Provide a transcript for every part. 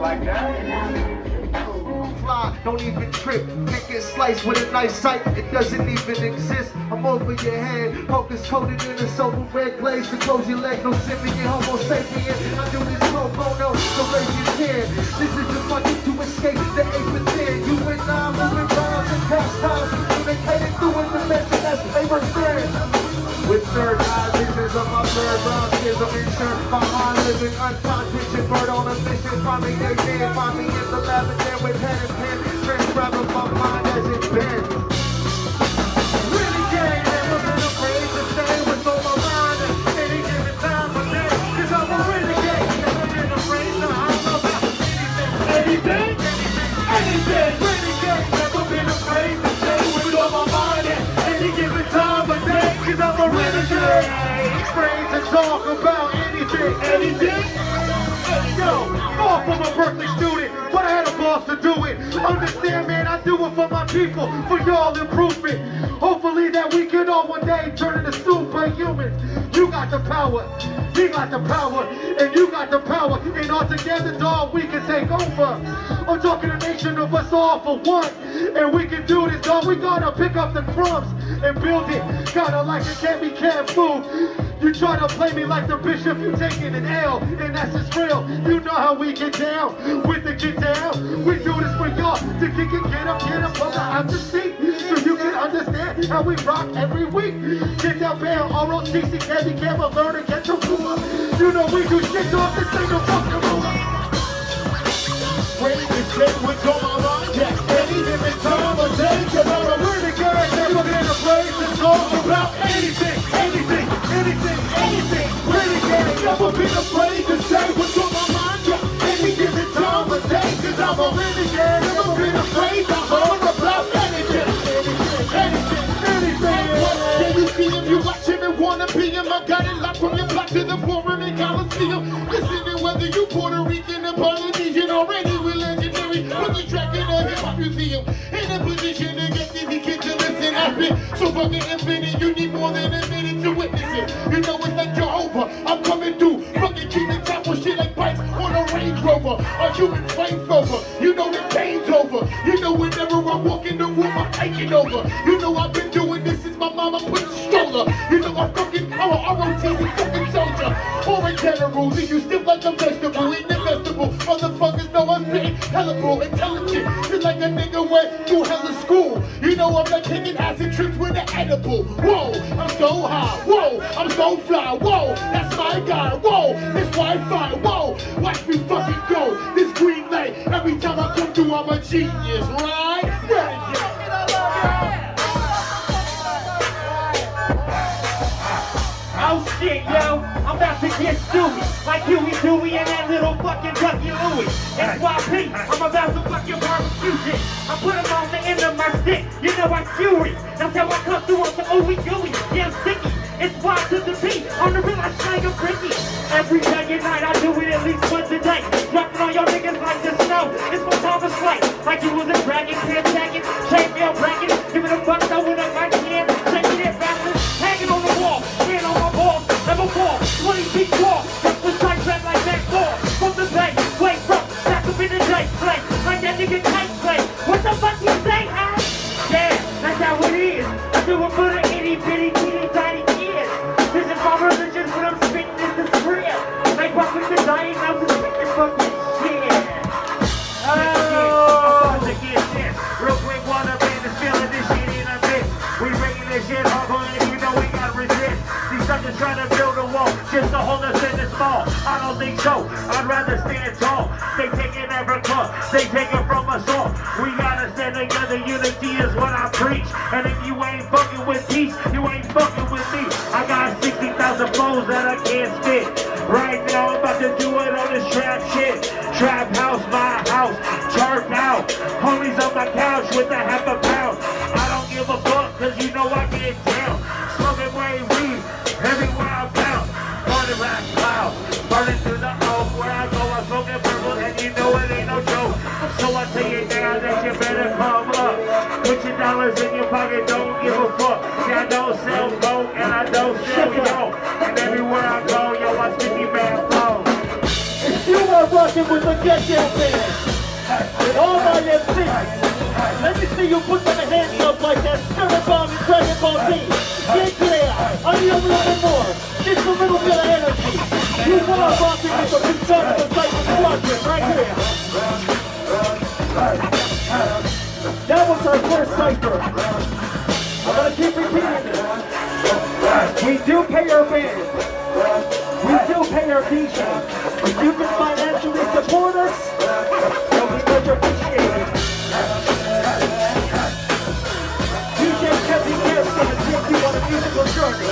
like that. Fly, don't even trip. Can't get sliced with a nice sight. It doesn't even exist. I'm over your head. Focus coated in a silver red glaze. To close your leg, no symphony, homo sapien. I do this pro bono, so raise your hand. This is the money to escape the ape within. You and I moving rhymes and pastimes. Communicating through information that's favorite friends. With third eye visions of my third round kids, I'm insured by mind living unconscious. Bird on a mission, find me they did. Find me in the lab and then with pen and pen. Transcribing my mind as it bends. Really gang, never been afraid to say what's on my mind at any given time of day. Cause I'm a renegade, never been afraid to holler about anything. Anything, renegade, never been afraid to say what's on my mind at any given time of day. Cause I'm a renegade, afraid to talk about anything. Yo, far from a Berkeley student, but I had a boss to do it. Understand, man, I do it for my people, for y'all improvement. Hopefully that we can all one day turn into superhumans. You got the power, he got the power, and you got the power. And all together, dog, we can take over. I'm talking a nation of us all for one. And we can do this, dog. We gotta pick up the crumbs and build it. Kinda like a can't food. You try to play me like the bishop, you taking an L, and that's just real. You know how we get down with the get down. We do this for y'all to kick it, get up on the after seat, so you can understand how we rock every week. Get down, bam, R.O.T.C, candy camera, learn and get the ruler. You know we do shit, dog, this ain't no fucking ruler. Ready to say what's on my mind, yeah. Any given time of day, cause I'm a renegade, never been afraid to talk about anything. Renegade, never been afraid to say what's on my mind, yeah. Any given time of day, cause I'm a renegade, never been afraid to talk about anything. Can you see him, you watch him and wanna be him. I got it locked from your block to the forum and Coliseum. Listening whether you Puerto Rican or Polynesian, already we're legendary. With the track in a hip-hop museum, in a position to get these kids to listen. I've been so fucking infinite, you need more than a minute to witness it. You know it's like Jehovah, I'm coming through. Fucking keeping top with shit like bikes on a Range Rover, a human flamethrower. You know the pain's over. You know whenever I walk in the room, I'm taking over. You know I've been doing this since my mama put the stroller. You know I'm a R.O.T.C fucking soldier. Or in general, leave you stiff like a vegetable in the festival. Motherfuckers know I'm being hella bro, intelligent. Just like a nigga went through hella school. You know I'm like taking acid trips with an edible. Whoa, I'm so high. Whoa, I'm so fly. Whoa, that's my guy. Whoa, this Wi-Fi. Whoa, watch me fucking go. This green light. Every time I come through, I'm a genius, right? Oh shit, yo, I'm about to get stupid, like Huey, Dewey, and that little fucking Ducky Louie. SYP, I'm about to fucking barbecue shit. I put them on the end of my stick, you know I'm furious. That's how I come through on the ooey gooey, yeah, I'm sticky. It's Y to the P, on the real I slang a bricky. Every day and night, I do it at least once a day. Dropping on your niggas like the snow, it's my time to slay. Like you was a dragon, can't tag it, chainmail bracket. Give it a buck, throw it up my hand, shaking it backwards, hanging on the wall, stand on my balls, never fall, 20 feet tall, that's the tight rap like that door. From the bay, way from, back up in the day, play, like that nigga tight play. What the fuck you say, huh? Yeah, that's how it is. I do it for the itty bitty teeny tiny kids. This is my religion, what I'm spitting is the script. Like what with the dying mouth is spitting fucking shit. Oh, I'm about to get this. Real quick, wanna be the feeling this shit in a bit. We bringing this shit hard, and you know we gotta resist. These suckers trying to build a wall just to hold us in this mall. I don't think so. I'd rather stand tall. They taking every club, they taking from us all. We gotta stand together. Unity is what I preach. And if you ain't fucking with peace, you ain't fucking with me. I got 60,000 flows that I can't spit. Right now I'm about to do it on this trap shit. Trap house, my house, charged out. Homies on my couch with a half a pound. I don't give a fuck, cause you know I get down. Smoking way weed, everywhere I bounce. Party rap loud, burning through the oak. Where I go, I'm smoking purple, and you know it ain't no joke. So I tell you now that you better come up. Put your dollars in your pocket, don't give a fuck. See, I don't sell gold, and I don't sell yo. And everywhere I go, yo, I sticky man flow. If you are rocking with the Get Down Band. And all my MCs, let me see you put them hands up like that Spirit Bomb and Dragon Ball Z. Get clear, I need a little bit more. Just a little bit of energy. You are rocking with the Return of the Cypher Squadron right here. That was our first Cypher. I'm gonna keep repeating this. We do pay our fans. We do pay our DJs. If you can financially support us, it'll be much appreciated. DJ Kevin Gibbs is gonna take you on a musical journey.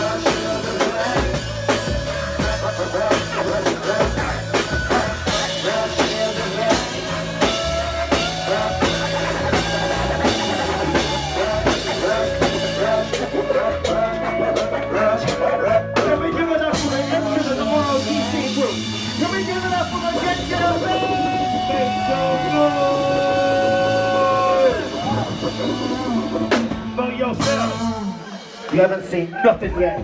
Can we give it up for the entrance of the R.O.T.C group? Can we give it up for the Get Down Band? It's so good! For yourself. You haven't seen nothing yet.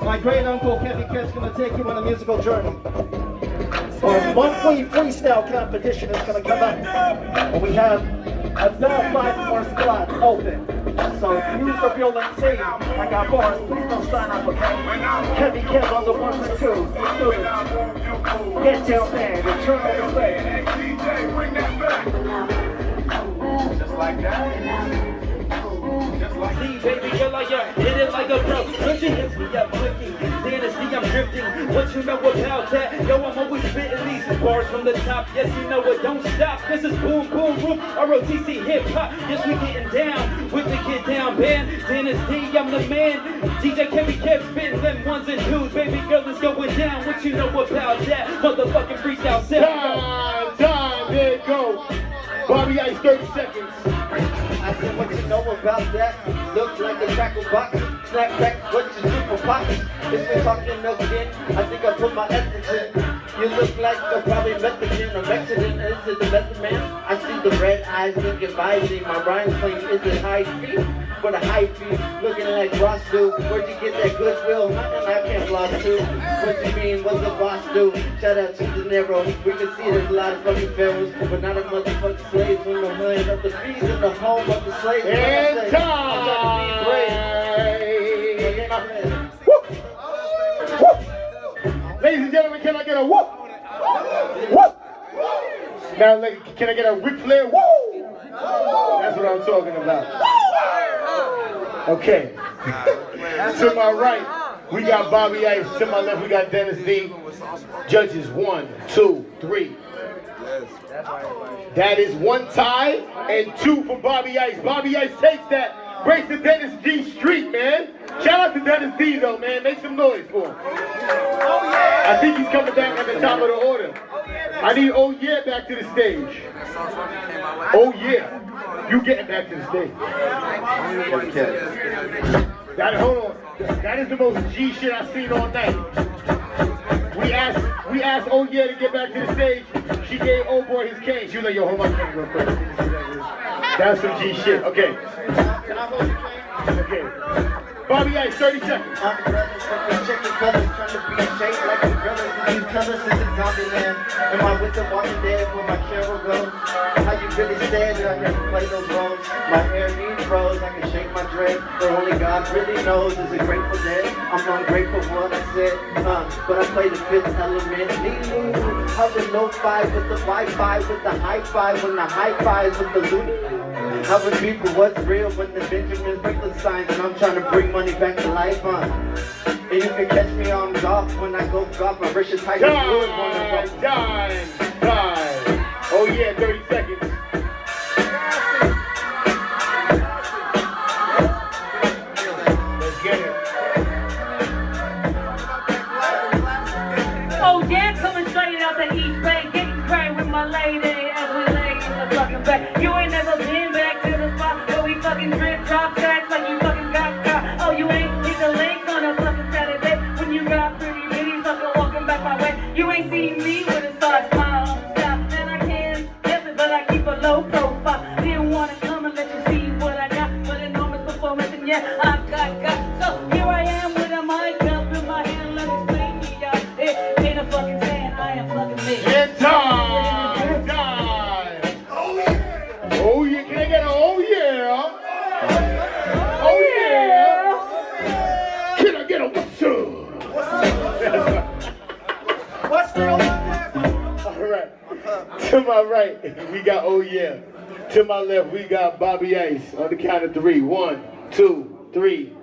My great uncle Kevin Kidd's gonna take you on a musical journey. Our monthly freestyle competition is gonna come up. And we have about 5 more spots open. So if you are feeling safe, I got bars, please don't sign up, okay? Kevin Kev on the 1s and 2s. Let's do this. Get Down Band, return on the stage. Hey, DJ, bring that back. Just like that. Just like See, baby girl, like you hit it like a pro. When she hits me up clicking, Dynasty, I'm drifting. What you know about that? Yo, I'm always spitting these bars from the top. Yes, you know it, don't stop. This is boom, boom, boom. R.O.T.C hip hop. Yes, we getting down with the Get Down Band. Dynasty, I'm the man. DJ Kevin kept spitting them 1s and 2s. Baby girl, it's going down. What you know about that? Motherfucking freestyle set. Time, there you go. Bobby Ice, 30 seconds. I said, what you know about that? Looks like a crackle box. Snap back, what you do for pops? If we're talking again, I think I put my ethics in. You look like a probably Mexican or Mexican. Is it the best man? I see the red eyes looking vibey. My rhymes claim is it high feet? For the high feet, looking like Ross do. Where'd you get that goodwill? Nothing I can't block too. What you mean, what's the boss do? Shout out to De Niro. We can see there's a lot of fucking pharaohs, but not a motherfucking slaves. From the hood of the bees in the home of the slaves. And time! Ladies and gentlemen, can I get a whoop? Whoop! Now, can I get a Ric Flair? Woo! That's what I'm talking about. Okay. To my right, we got Bobby Ice. To my left, we got Dennis D. Judges 1, 2, 3. That is 1 tie and 2 for Bobby Ice. Bobby Ice takes that. Breaks the Dennis D street, man. Shout out to Dennis D, though, man. Make some noise for him. I think he's coming back at the top of the order. I need Oh Yeah back to the stage. Oh Yeah. You getting back to the stage. Hold on. That is the most G shit I've seen all night. We asked Oh Yeah to get back to the stage. She gave old boy his cane. She was like, yo, hold my cane real quick. That's some G shit. Okay. Can I hold your cane? Okay. Bobby Ice, 30 seconds. I'm brothers from the chicken colors, trying to be shaped like a gorilla. These colors is a zombie land. Am I with the Walking Dead where my camera goes? How you really said that I never play those roles? My hair needs froze, I can shake my dread. But only God really knows is it Grateful Dead. I'm ungrateful for what I said, but I play the fifth element. How the no five with the Wi-Fi, with the high five, when the high fives with the loot. I would be for what's real when the Benjamin Franklin signs, and I'm trying to bring money back to life, And you can catch me on golf when I go golf. I wish it's high school. Time. Oh yeah, 30 seconds. Let's get it. Oh yeah, coming straight out the East Bay, getting crazy with my lady as we lay in the fucking back. You ain't never been back to the spot where we fucking drip drop tracks like you fucking got caught. Oh, you ain't hit the link on a fucking Saturday when you got pretty bitties fucking walking back my way. You ain't seen me with a star smile on the stop, and I can't help it, but I keep a low profile. Didn't wanna come and let you see what I got, but enormous performance, and yeah, I got. So here I am with a mic up in my hand, let me explain to y'all. It ain't a fucking saying, I am fucking me. It's time. Can I get a what's up? What's real? All right. To my right, we got Oh Yeah. To my left, we got Bobby Ice. On the count of 3. 1, 2, 3.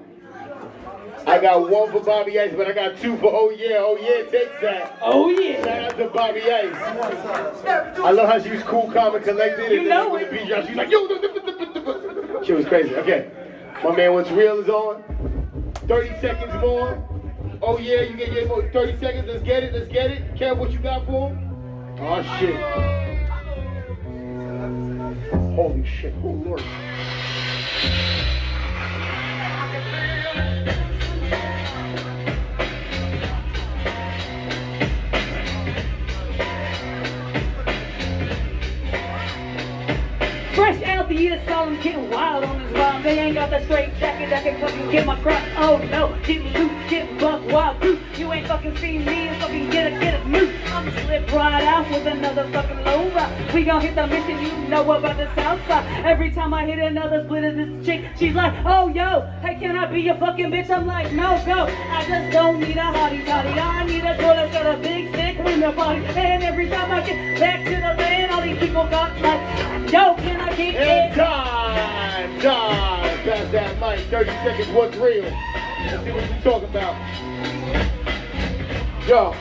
I got 1 for Bobby Ice, but I got 2 for Oh Yeah. Oh Yeah takes that. Oh yeah. Shout out to Bobby Ice. I love how she was cool, calm, and collected. You And know then when it. the beat dropped, she was like, yo. She was crazy. Okay. My man, What's Real is on. 30 seconds more. Oh yeah, you get your more 30 seconds. Let's get it. Let's get it. Kev, what you got for him? Oh shit. Holy shit. Oh Lord. Fresh out the year, saw them getting wild on this rhyme. They ain't got that straight jacket that can fucking get my crop. Oh no, getting loose, getting buck wild too. You ain't fucking seen me and fucking get a new. I'ma slip right out with another fucking low rock. We gon' hit the mission, you know about the south side. Every time I hit another split of this chick, she's like, oh yo, hey, can I be your fucking bitch? I'm like, no, go. I just don't need a hottie toddy. I need a girl that's got a big stick in the body. And every time I get back to the land, all these people got like, yo, can I get And it? time. Pass that mic. 30 seconds. What's real? Let's see what you talking about. Yo,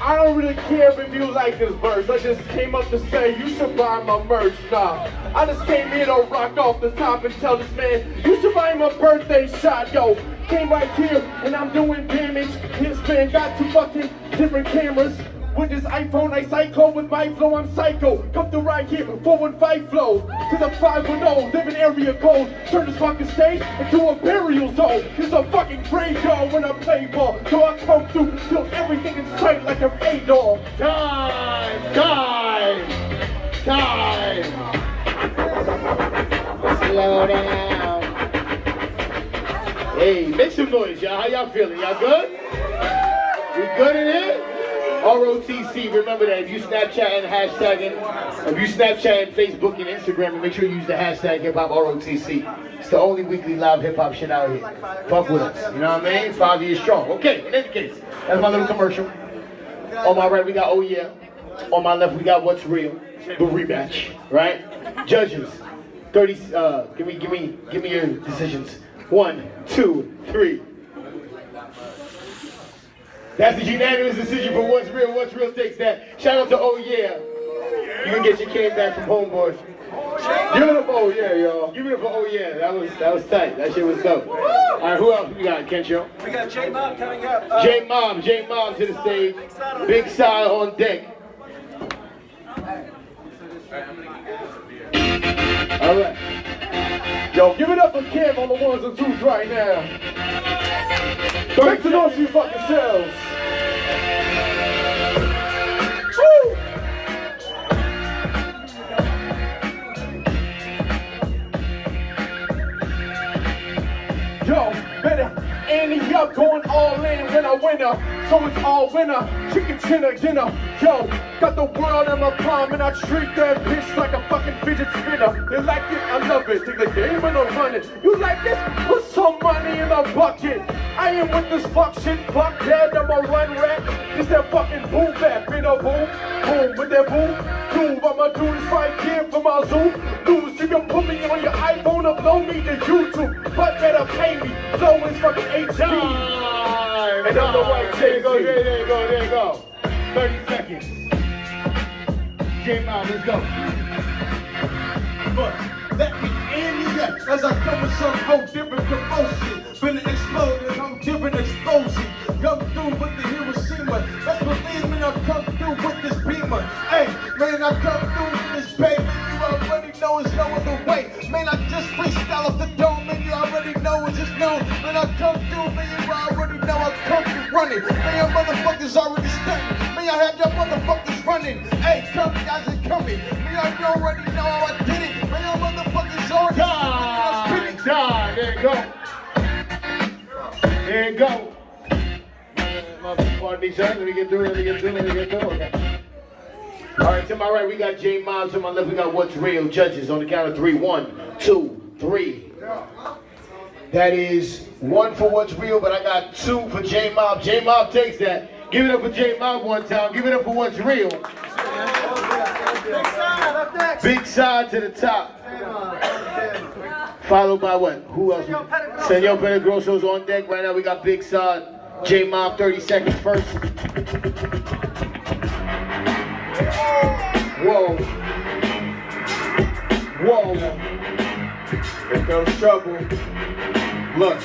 I don't really care if you like this verse. I just came up to say you should buy my merch. Nah, I just came here to rock off the top and tell this man you should buy my birthday shot. Yo, came right here and I'm doing damage. This man got 2 fucking different cameras. With this iPhone, I psycho. With my flow, I'm psycho. Come through right here, 415 flow. To the 510, living area code. Turn this fucking stage into a burial zone. It's a fucking graveyard when I play ball. So I come through, kill everything in sight like I'm A-Dog. Time. Slow down. Hey, make some noise, y'all. How y'all feeling? Y'all good? We good in here? R.O.T.C. Remember that if you Snapchat and hashtagging, if you Snapchat and Facebook and Instagram, make sure you use the hashtag hip hop R.O.T.C. It's the only weekly live hip hop shit out here. Fuck with us. You know what I mean? 5 years strong. Okay, in any case, that's my little commercial. On my right, we got Oh Yeah. On my left, we got What's Real, the rematch, right? Judges, 30. Give me your decisions. 1, 2, 3. That's the unanimous decision for What's Real. What's Real takes that. Shout out to Oh Yeah. You can get your cane back from Homeboy. Give it up, Oh Yeah, y'all. Give it up for Oh Yeah. That was tight. That shit was dope. All right, who else we got, Kencho? We got J Mob coming up. J Mob to the stage. Big Side on deck. All right. Yo, give it up for Kev on the 1s and 2s right now. Make some noise for you fucking selves. Woo! Yo, better Annie up, going all in when I win her. So it's all winner, chicken dinner. Yo, got the world in my palm and I treat that bitch like a fucking fidget spinner. They like it, I love it. Take the game and I run it. You like this? Put some money in a bucket. I ain't with this fuck shit, fuck that. I'm a run rap. It's that fucking boom bap, you know, boom, boom with that boom. Groove, I'ma do this right here for my Zoom. Lose, you can put me on your iPhone, upload me to YouTube, but better pay me. Flow is fucking HD. And I'm the right There you go. 30 seconds. J-Mob, let's go. But let me end it up as I come with some whole different promotion. Been exploded, I'm giving explosion. Come through with the Hiroshima. Let's believe me, I come through with this beamer. Hey, man, I come through with this baby. You already know it's no other way. Man, I just freestyle off the dome, and you already know it's just known. Man, I come through, man, you already know I come through running. Man, your motherfuckers already stunning. Man, I have your motherfuckers running. Hey, come guys and coming. Man, I already know how I did it. Man, your motherfuckers already Time. There you go. There you go. Pardon me, sir. Let me get through. Okay. All right, to my right, we got J Mob. To my left, we got What's Real. Judges on the count of 3. 1, 2, 3. That is 1 for What's Real, but I got 2 for J Mob. J Mob takes that. Give it up for J Mob one time. Give it up for What's Real. Big side, up next. Big side to the top. Followed by what? Who else? Senor Peligroso's on deck. Right now we got Big Side. J Mob 30 seconds first. Whoa. Whoa. Here comes trouble. Look,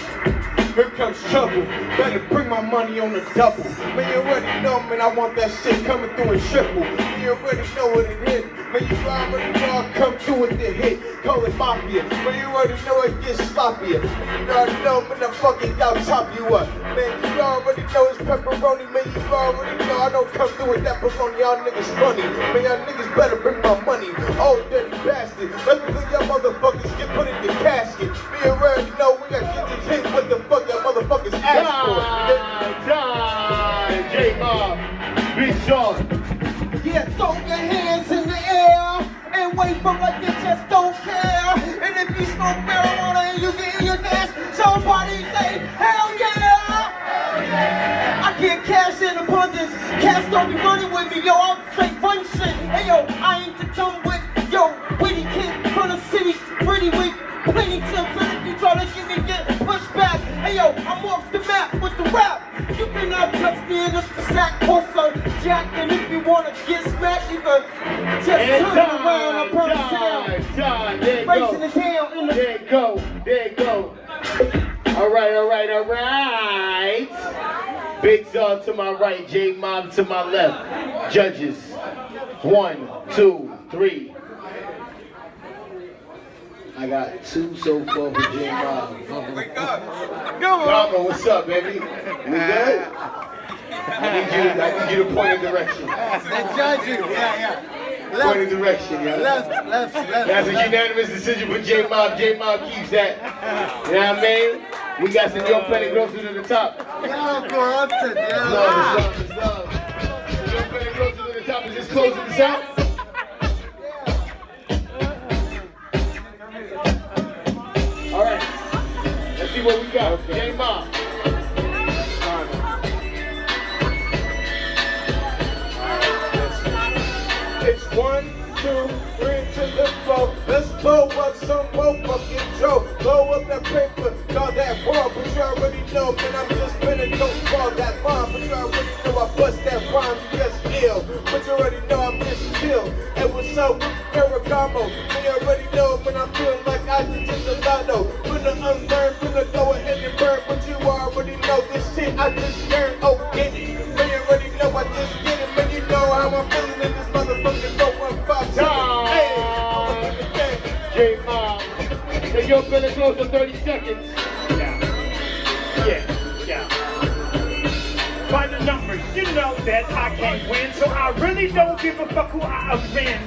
here comes trouble. Better bring my money on the double. Man, you already know, man, I want that shit coming through in triple. Man, you already know what it is. Man, you already know I come through with the hit. Call it mafia. Man, you already know it gets sloppier. Man, you already know, man, I fucking y'all top you up. Man, you already know it's pepperoni. Man, you already know I don't come through with that pepperoni. Y'all niggas funny. Man, y'all niggas better bring my money. Oh, dirty bastard. Let's look y'all motherfuckers get put in the casket. Man, you already know we gotta get this hit. What the fuck y'all motherfuckers ask for? Die, J Mob, Big Sean. Yeah, throw your hands in the air and wait for like you just don't care. And if you smoke marijuana and you get in your gas, somebody say, hell yeah! Hell yeah! I get cash in abundance. Cash don't be running with me, yo. I'm straight fun shit. Hey yo, I ain't the dumb with yo, witty kid from the city, pretty weak. Plenty tips, and if you try to give me get pushed back, hey yo, I'm off the map with the rap. You cannot touch me in the sack or some jack, and if you wanna get smacked, you can just turn around and burn down. There Racing his tail in the you go. There you go. All right. Big Zod to my right, J Mob to my left. Judges, 1, 2, 3. I got 2 so far for J Mob. Gama, what's up, baby? We good? I need you to point in direction. Point in direction, yo. left. That's a unanimous decision for J Mob. J Mob keeps that. You know what I mean? We got Senor Peligroso to the top. Love. Senor Peligroso to the top. Is this closing this out? All right. Let's see what we got. J Mob. It's 1, 2, 3 to the floor. Let's blow up some more fucking Joe. Blow up that paper, call that wall. But you already know, man, I'm just finna don't call that bomb. But you already know I bust that rhyme, you just ill. But you already know I'm just chill. And what's up with Ferragamo? Man, you already know, man, I'm feeling like I just hit the lotto. Finna unlearn, finna go ahead and burn. But you already know this shit, I just learned. Oh, get it. Man, you already know I just get it. Man, you know how I'm feeling in this motherfucking 415. Hey, J Mob. So you're feeling close to 30 seconds. Yeah. By the numbers, you know that I can't win, so I really don't give a fuck who I offend.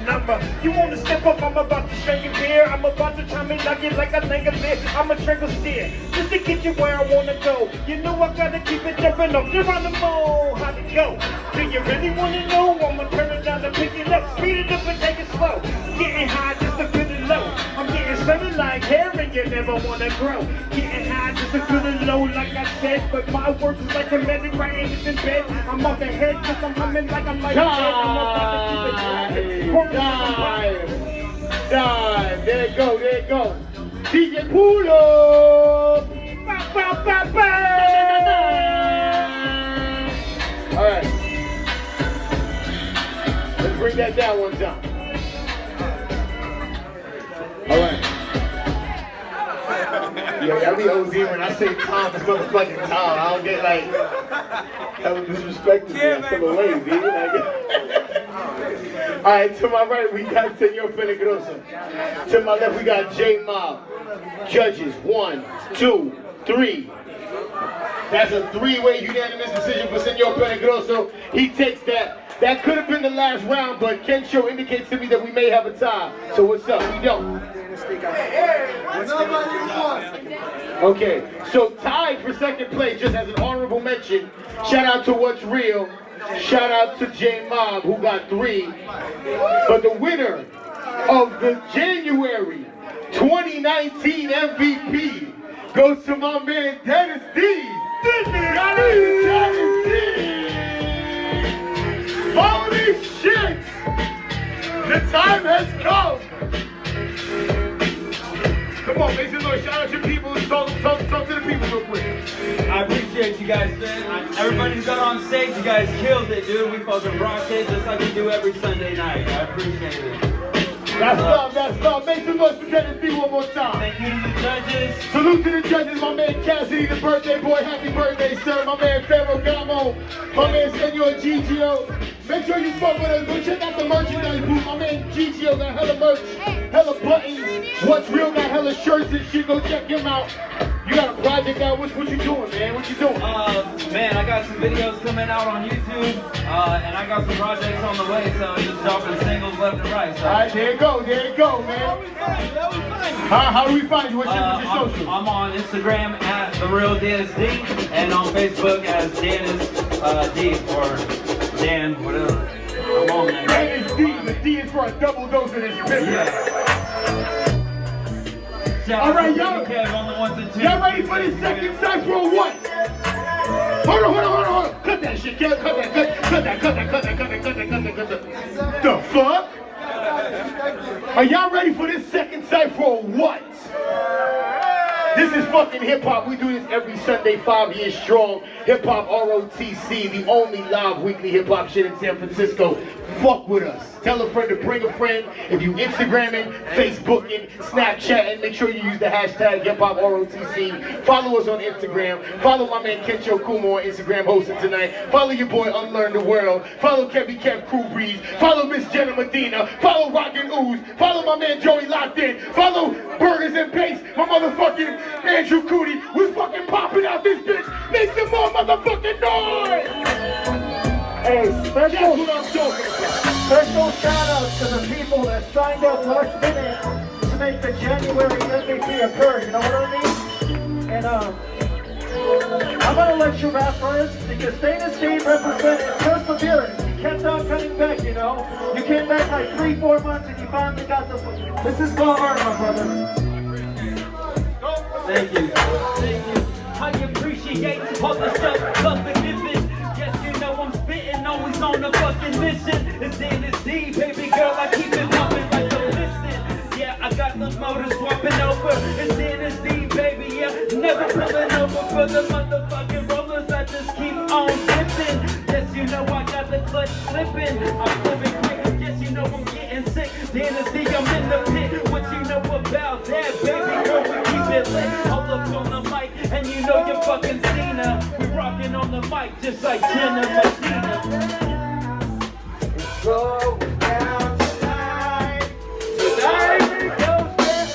You wanna step up, I'm about to strike your beer. I'm about to time it like it like a langolier. I'm a trickle steer, just to get you where I wanna go. You know I gotta keep it jumping up. You're on the mole, how'd it go? Do you really wanna know? I'ma turn it down and pick it up, speed it up and take it slow. Getting high just to feel it low. I'm getting started like hair and you never wanna grow. Getting high just to feel it low, like I said. But my work is like a medic, right in bed. I'm off the head cause I'm humming like I'm like Die. There you go. DJ pull up. All right. Let's bring that down one time. All right. Yo, I be OZ when I say Tom, it's motherfucking Tom. I don't get like, that was disrespecting me. I feel away, dude. All right, to my right, we got Senor Peligroso. To my left, we got J Mob. Judges, 1, 2, 3. That's a 3-way unanimous decision for Senor Peligroso. He takes that. That could have been the last round, but Ken Show indicates to me that we may have a tie. So what's up? We don't. Okay, so tied for second place, just as an honorable mention. Shout out to What's Real. Shout out to J Mob, who got 3. But the winner of the January 2019 MVP goes to my man Dennis D. Dennis D. Holy shit! The time has come. Come on, make some noise. Shout out your people. Talk to the people real quick. I appreciate you guys, man. Everybody who got on stage, you guys killed it, dude. We fucking rocked it just like we do every Sunday night. I appreciate it. That's love. Make some noise for Dennis D one more time. Thank you to the judges. Salute to the judges, my man Cassidy, the birthday boy. Happy birthday, sir. My man Ferragamo, my man Senor Gigio. Make sure you fuck with us. Go check out the merchandise booth. My man Gigio got hella merch, hella buttons. What's Real got hella shirts and shit. Go check him out. You got a project out. What you doing, man? What you doing? Man, I got some videos coming out on YouTube, and I got some projects on the way, so just dropping singles left and right. So. All right, there you go, man. How do we find you? What's your social? I'm on Instagram at The Real Dennis D, and on Facebook as Dennis D, or Dan, whatever. I'm on there. Dennis D. The D is for a double dose of this bitch. Yeah. All right, y'all. Y'all ready for this second Cypher or what? Hold on. Cut that shit, Kev. Cut that. The fuck? Are y'all ready for this second Cypher or what? This is fucking hip hop. We do this every Sunday, 5 years strong. Hip hop R.O.T.C, the only live weekly hip hop shit in San Francisco. Fuck with us. Tell a friend to bring a friend. If you Instagramming, Facebooking, Snapchatting, make sure you use the hashtag hip hop R.O.T.C. Follow us on Instagram. Follow my man Kencho Kumo on Instagram hosting tonight. Follow your boy Unlearn the World. Follow Kevy Kev Crew Breeze. Follow Miss Jenna Medina. Follow Rockin' Ooze. Follow my man Joey Locked In. Follow Burgers and Pace. My motherfucking Andrew Cootie. We fucking popping out this bitch. Make some more motherfucking noise. Hey, That's what I'm talking about. special shout out to the people that signed up last minute to make the January MVP occur, you know what I mean? And I'm gonna let you rap first because Dana's team represented perseverance. You kept on coming back, you know? You came back like 3-4 months and you finally got the... This is going hard, my brother. Thank you. I appreciate all the stuff, love the giving. Yes, you know I'm spitting, always on the fucking mission. It's Dennis D, baby girl, I keep it pumping like a listen. Yeah, I got the motor swapping over. It's Dennis D, baby, yeah, never pulling over for the motherfucking rollers. I just keep on dipping. Yes, you know I got the clutch slipping. I'm flipping quick. Yes, you know I'm getting sick. Dennis D, I'm in the pit. What you know about that, baby girl? We keep it lit. All up on the mic, and you know you're fucking seen her. We rocking on the mic just like Jenna Medina. It's going down tonight. Tonight it goes down.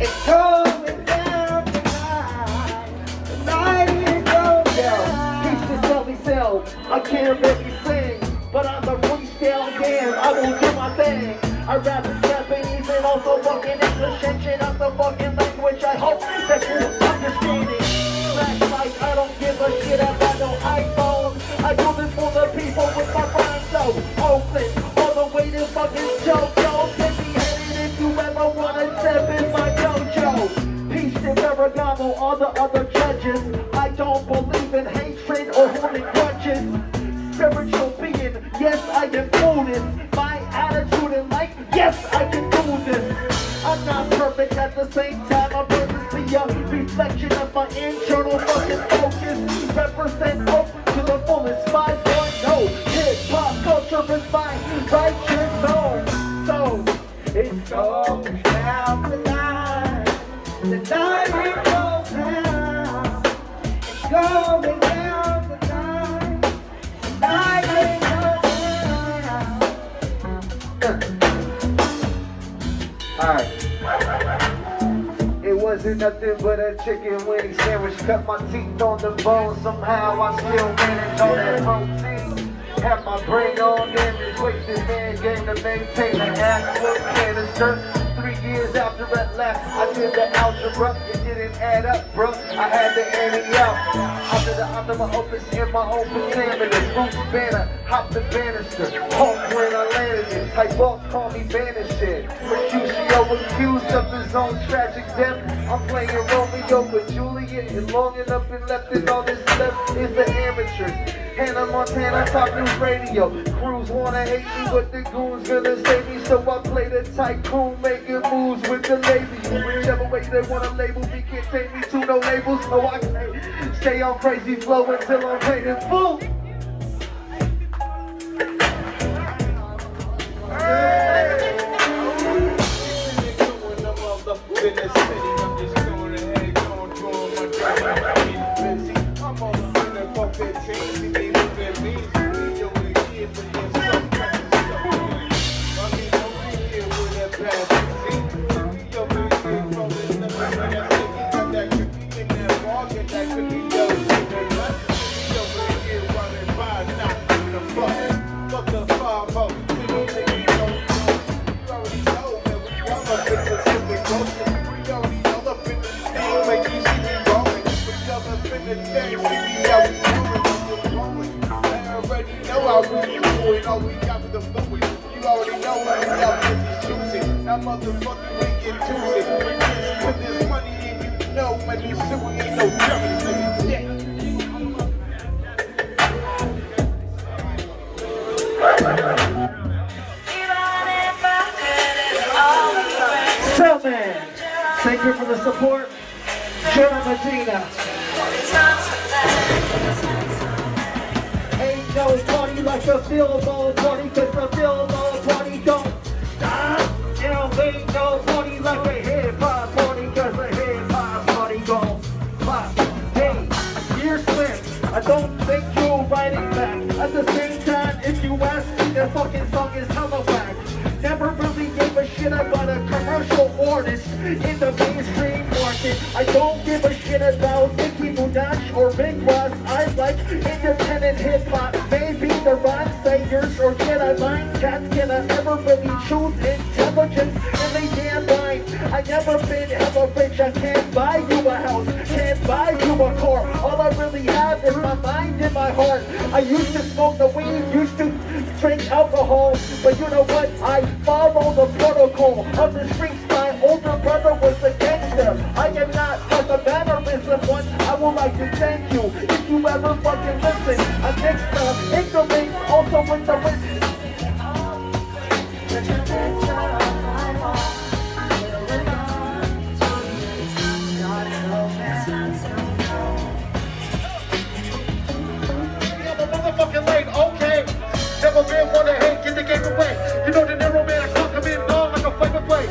It's going down tonight. Tonight it goes down. Peace to Shelly Cell. I can't make you sing, but I'm the freestyle man. I will do my thing. I rap in Japanese and also fucking English and shit out the fucking language. I hope that you understand it. Flashlight, I don't give a shit about no iPhone. I do this for the people with my rhyme so open. All the way to fucking JoJo. Get me headed if you ever wanna step in my dojo. Peace to Ferragamo, all the other judges. I don't believe in hatred or holding grudges. Spiritual being, yes, I am Buddhist. My attitude in life, yes, I can do this. I'm not perfect at the same time. I'm purposely a reflection of my internal fucking focus. Represent open to the fullest 5.0. Hip-hop culture is my righteous zone. So, it's going down tonight. Tonight it goes down. It's going down tonight. Tonight it goes down. Alright. It wasn't nothing but a chicken wing sandwich. Cut my teeth on the bone. Somehow I still manage all that protein. Have my brain on damage. Wasted man game to maintain an ass foot canister. 3 years after it left, I did the algebra, it didn't add up, bro. I had to add it out. After my opus in my own contaminants, roots banner, hopped the banister, home when I landed it. Type boss call me banished. Mercutio accused of his own tragic death. I'm playing Romeo with Juliet, and long enough and left, and all this left is the amateurs. Hannah Montana, Top News Radio. Crews wanna hate me, but the goons gonna save me. So I play the tycoon, making moves with the ladies. Whichever way they wanna label me, can't take me to no labels. So I stay on crazy flow until I'm paid in full. Motherfucker, we get to it. Put this money in, you know, man, this shit we ain't no dummies, nigga. Cellman, thank you for the support. Jenna Medina. Ain't no party like a Fillmore party, cause a Fillmore party don't stop. Ain't no party like a hip-hop party, cause a hip-hop party gon' pop. Hey, dear Slim, I don't think you'll write it back. At the same time, if you ask me, the fucking song is hella whack. Never really gave a shit about a commercial artist in the mainstream market. I don't give a shit about Nicki Minaj or Big Ross. I like independent hip-hop. Maybe the rhyme sayers, or can I mind cats? Can I ever really choose intelligence in the damn mind? I never been hella rich. I can't buy you a house, can't buy you a car. All I really have is my mind and my heart. I used to smoke the weed, used to drink alcohol, but you know what? I follow the protocol of the streets. My older brother was a gangster. I am not like a mannerism one. I would like to thank you if you ever fucking listen. I mixed the ignorance also with the wisdom. Motherfucking late, okay. Never been one to hate, get the game away. You know the narrow man, I can't come in dog like a flavor play.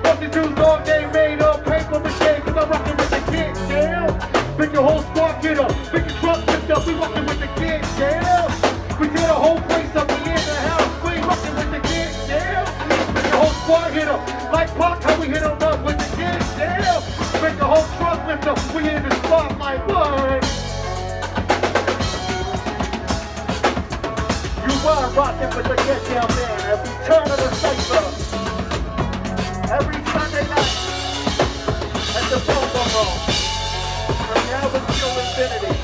Fucking dudes all day made up, paper machine, cause I'm rocking with the kids, yeah. Make your whole squad get up, make your truck lift up, we rocking with the kids, yeah. We tear the whole place up, we in the house, we rocking with the kids, yeah. Make your whole squad hit up, like Pac, how we hit them up with the kids, yeah. Make the whole truck lift up, we in the spotlight, what? You are rocking with the Get Down Man every turn of the Cypher. Every Sunday night at the Fillmore. From now until infinity.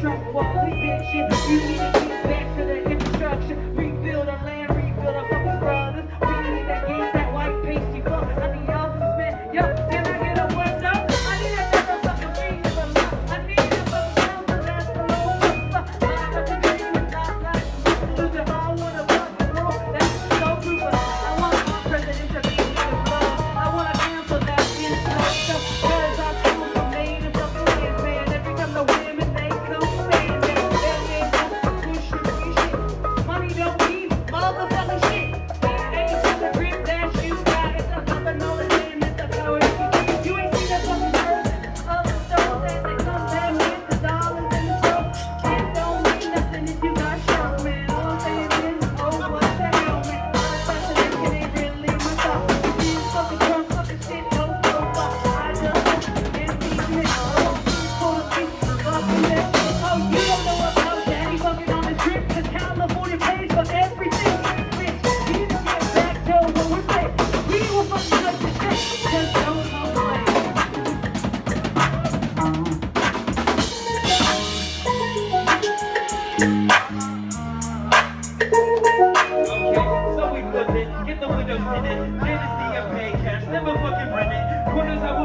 Trump wall, we bitch shit. You need to get back to the infrastructure. Rebuild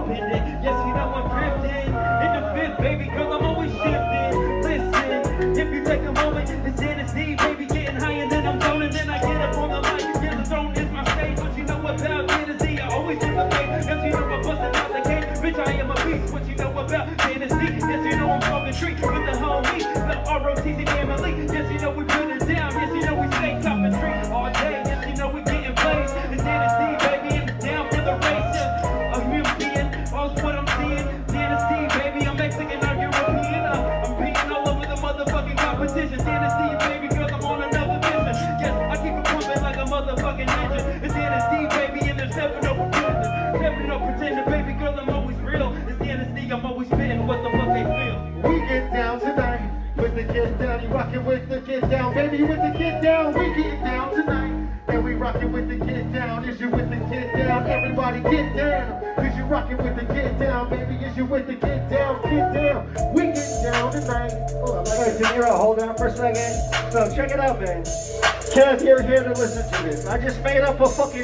independent. Yes, you know I'm drifting. In the fifth, baby girl, I'm always shifting. Listen, if you take a moment, it's Tennessee, baby, getting high and then I'm zoning. Then I get up on the mic, yeah, the throne is my stage. What you know about Tennessee? I always in the face. Yes, you know I'm busting out the cage. Bitch, I am a beast. What you know about Tennessee? Yes, you know I'm smoking treat with the homies, the R.O.T.C family. Yes, you know we put it down. Yes, you know we stay top and treat all day. Yes, you know we getting plays. It's Tennessee, baby, and down for the race. Yeah, a European, all's what I'm seeing. Tennessee, baby, I'm Mexican, I'm European. I'm peeing all over the motherfucking competition. Tennessee, baby, girl, I'm on another mission. Yes, I keep it pumping like a motherfucking ninja. It's Tennessee, baby, and there's never no pretending. Never no pretending, baby, girl, I'm always real. It's Tennessee, I'm always spitting what the fuck they feel. We get down tonight with the get down. You rockin' with the get down, baby, with the get down. We get down tonight. And we rockin' with the get down. Is you with the get down? Everybody get down. Is you rockin' with the get down, baby? Is you with the get down? Get down. We get down tonight. Hold on, De Niro, hold on for a second. So check it out, man. Kev, you're here to listen to this. I just made up a fucking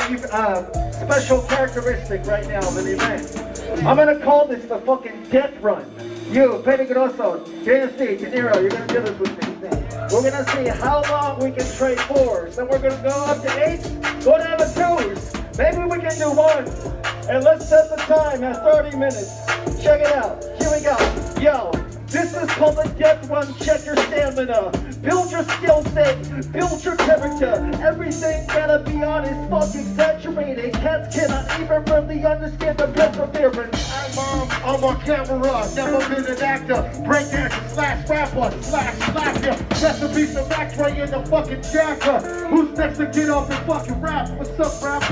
special characteristic right now of an event. I'm gonna call this the fucking death run. You, Penny Grosso, JSD, De Niro, you're gonna do this with me. We're gonna see how long we can trade fours. Then we're gonna go up to 8, go down to 2s. Maybe we can do 1s. And let's set the time at 30 minutes. Check it out. Here we go. Yo, this is called the death run. Check your stamina. Build your skill set. Build your character. Everything gotta be honest. Fuck exaggerated. Cats cannot even really understand the perseverance. I'm on camera, never been an actor. Breakdancer slash rapper slash slacker. Recipes of Max Ray in the fucking jacker. Who's next to get off and fucking rap? What's up, rap?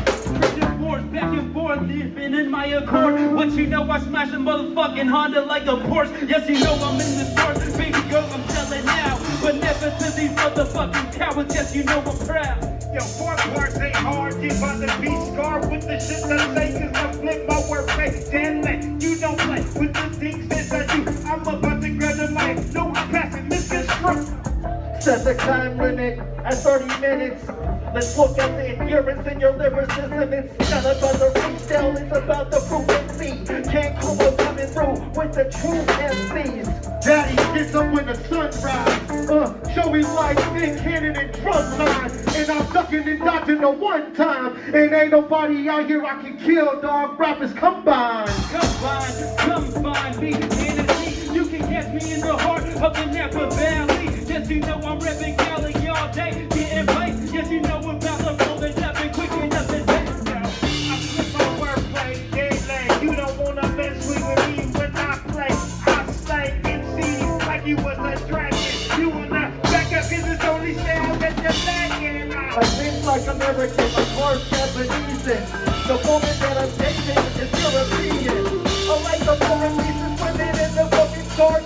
Back and forth, living in my accord. What you know, I smash a motherfucking Honda like a Porsche. Yes, you know I'm in the store. Baby girl, I'm selling now. But never to these motherfucking cowards. Yes, you know I'm proud. Yo, 4 parts ain't hard, get by the beat scarred with the shit I say, cause I flip my wordplay. Damn late, you don't play with the things that I do. I'm about to grab the mic, no passing, misconstruct. Set the time limit at 30 minutes. Let's look at the endurance in your lyricism. It's not about the freestyle, it's about the frequency. Can't come up coming through with the true MCs. Daddy gets up when the sun rises. Show me light, big cannon and drum line. And I'm ducking and dodging the one time. And ain't nobody out here I can kill, dog. Rappers combine. Come find me, Tennessee. You can catch me in the heart of the Napa Valley. Yes, you know I'm repping Cali all day, getting paid. Yes, you know about the rolling up and quick enough and fast. I flip my wordplay, dead lane. You don't wanna mess with me when I play. I slay MC like you was a dragon. You will not back up cause it's only style that you're lacking. I think like American, of course Japanese. The woman that I'm dating is European. I like the foreign pieces women in the fucking stars.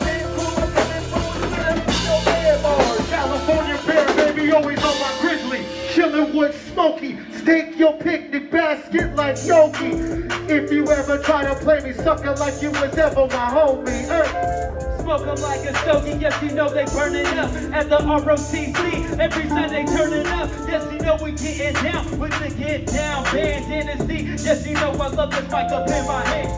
California bear, baby, always on my grizzly. Chillin' with Smokey, stake your picnic basket like Yogi. If you ever try to play me sucker like you was ever my homie, Smoke 'em like a stogie, yes you know they burning up at the R.O.T.C. Every Sunday turning up, yes you know we getting down with the get down band Tennessee. Yes you know I love this mic up in my hand.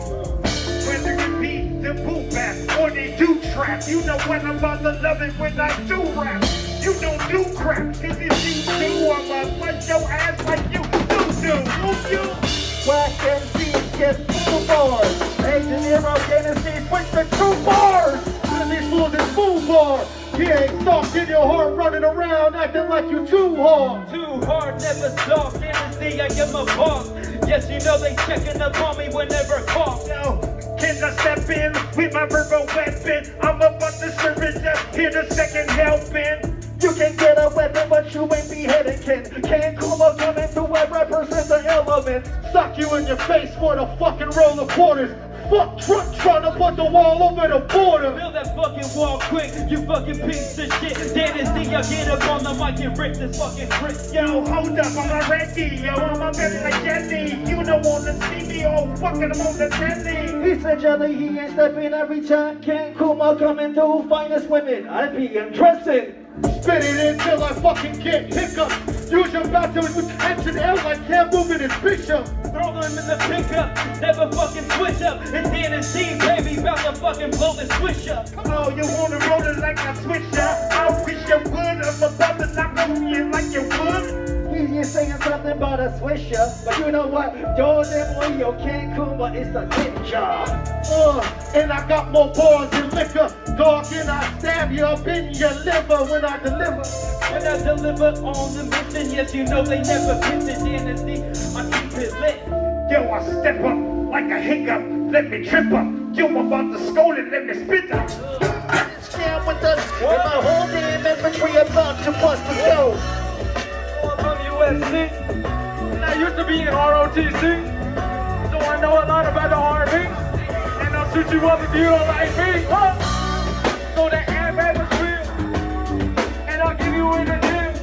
Whether it be the boot back or the do trap, you know when I'm about to love it when I do rap. You don't do crap, cause if you do, I'ma punch your ass like you do. Whoop you. Whack MCs get full bars. Hey, De Niro, Tennessee, switch to 2 bars. and these fools is full bar. You ain't soft in your heart running around acting like you too hard. Too hard, never soft, Tennessee, I am a boss. Yes, you know they checking up on me whenever caught. Yo, can I step in with my verbal weapon? I'm about to serve it, just hit a second helping. You can get a weapon, but you ain't beheaded, Ken. Can't come up coming to what represents the elements. Sock you in your face for the fucking roll of quarters. Fuck truck trying to put the wall over the border. Build that fucking wall quick, you fucking piece of shit. Tennessee, I get up on the mic and rip this fucking brick. Yo, hold up, I'm ready. Yo, I'm a bit like Jenny. You don't wanna see me, oh, fucking I'm on the telly. He said jelly, he ain't stepping every time. Ken Kuma coming through, finest women. I be undressing. Spit it until I fucking get hiccups. Use your bathroom with tension L like can't move it as Bishop. The throw them in the pickup. Never fucking switch up. It's D&C, baby, about to fucking blow the switch up. Oh, you wanna roll it like a switcher? I wish you would. I'm about to knock on you like you would. You're saying something about a swisher, but you know what? Yo, them boy, yo, Cancun, but it's the ninja. And I got more bars than liquor. Dog, and I stab you up in your liver when I deliver. When I deliver on the mission, yes, you know they never miss it. D&C, I keep it lit. Yo, I step up like a hiccup. Let me trip up. Yo, I'm about to scold it. Let me spit up. Down with us, and my whole damn infantry about to bust the go. I'm from USC, and I used to be in R.O.T.C, so I know a lot about the army, and I'll shoot you up if you don't like me. So the air atmosphere, and I'll give you in the gym.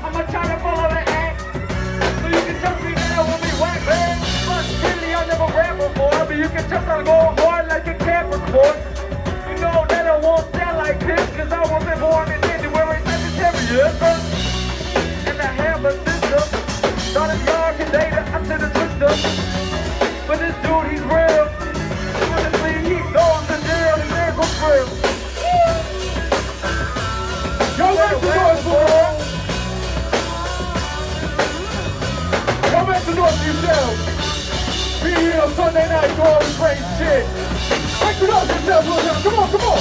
I'ma try to follow the act, so you can touch me now when we whack, man. But really, I never rap before, but you can touch on going hard like a Capricorn. You know that I won't sound like this, cause I wasn't born in January 1970. And I have a system, not a yard can data, I said a twister. But this dude, he's real. Honestly, he knows the deal, and there's a thrill. Yo, make the noise, boy. Yo, make the noise for yourself. Be here on Sunday night, you always bring shit. Make the noise for yourself, little come on, come on.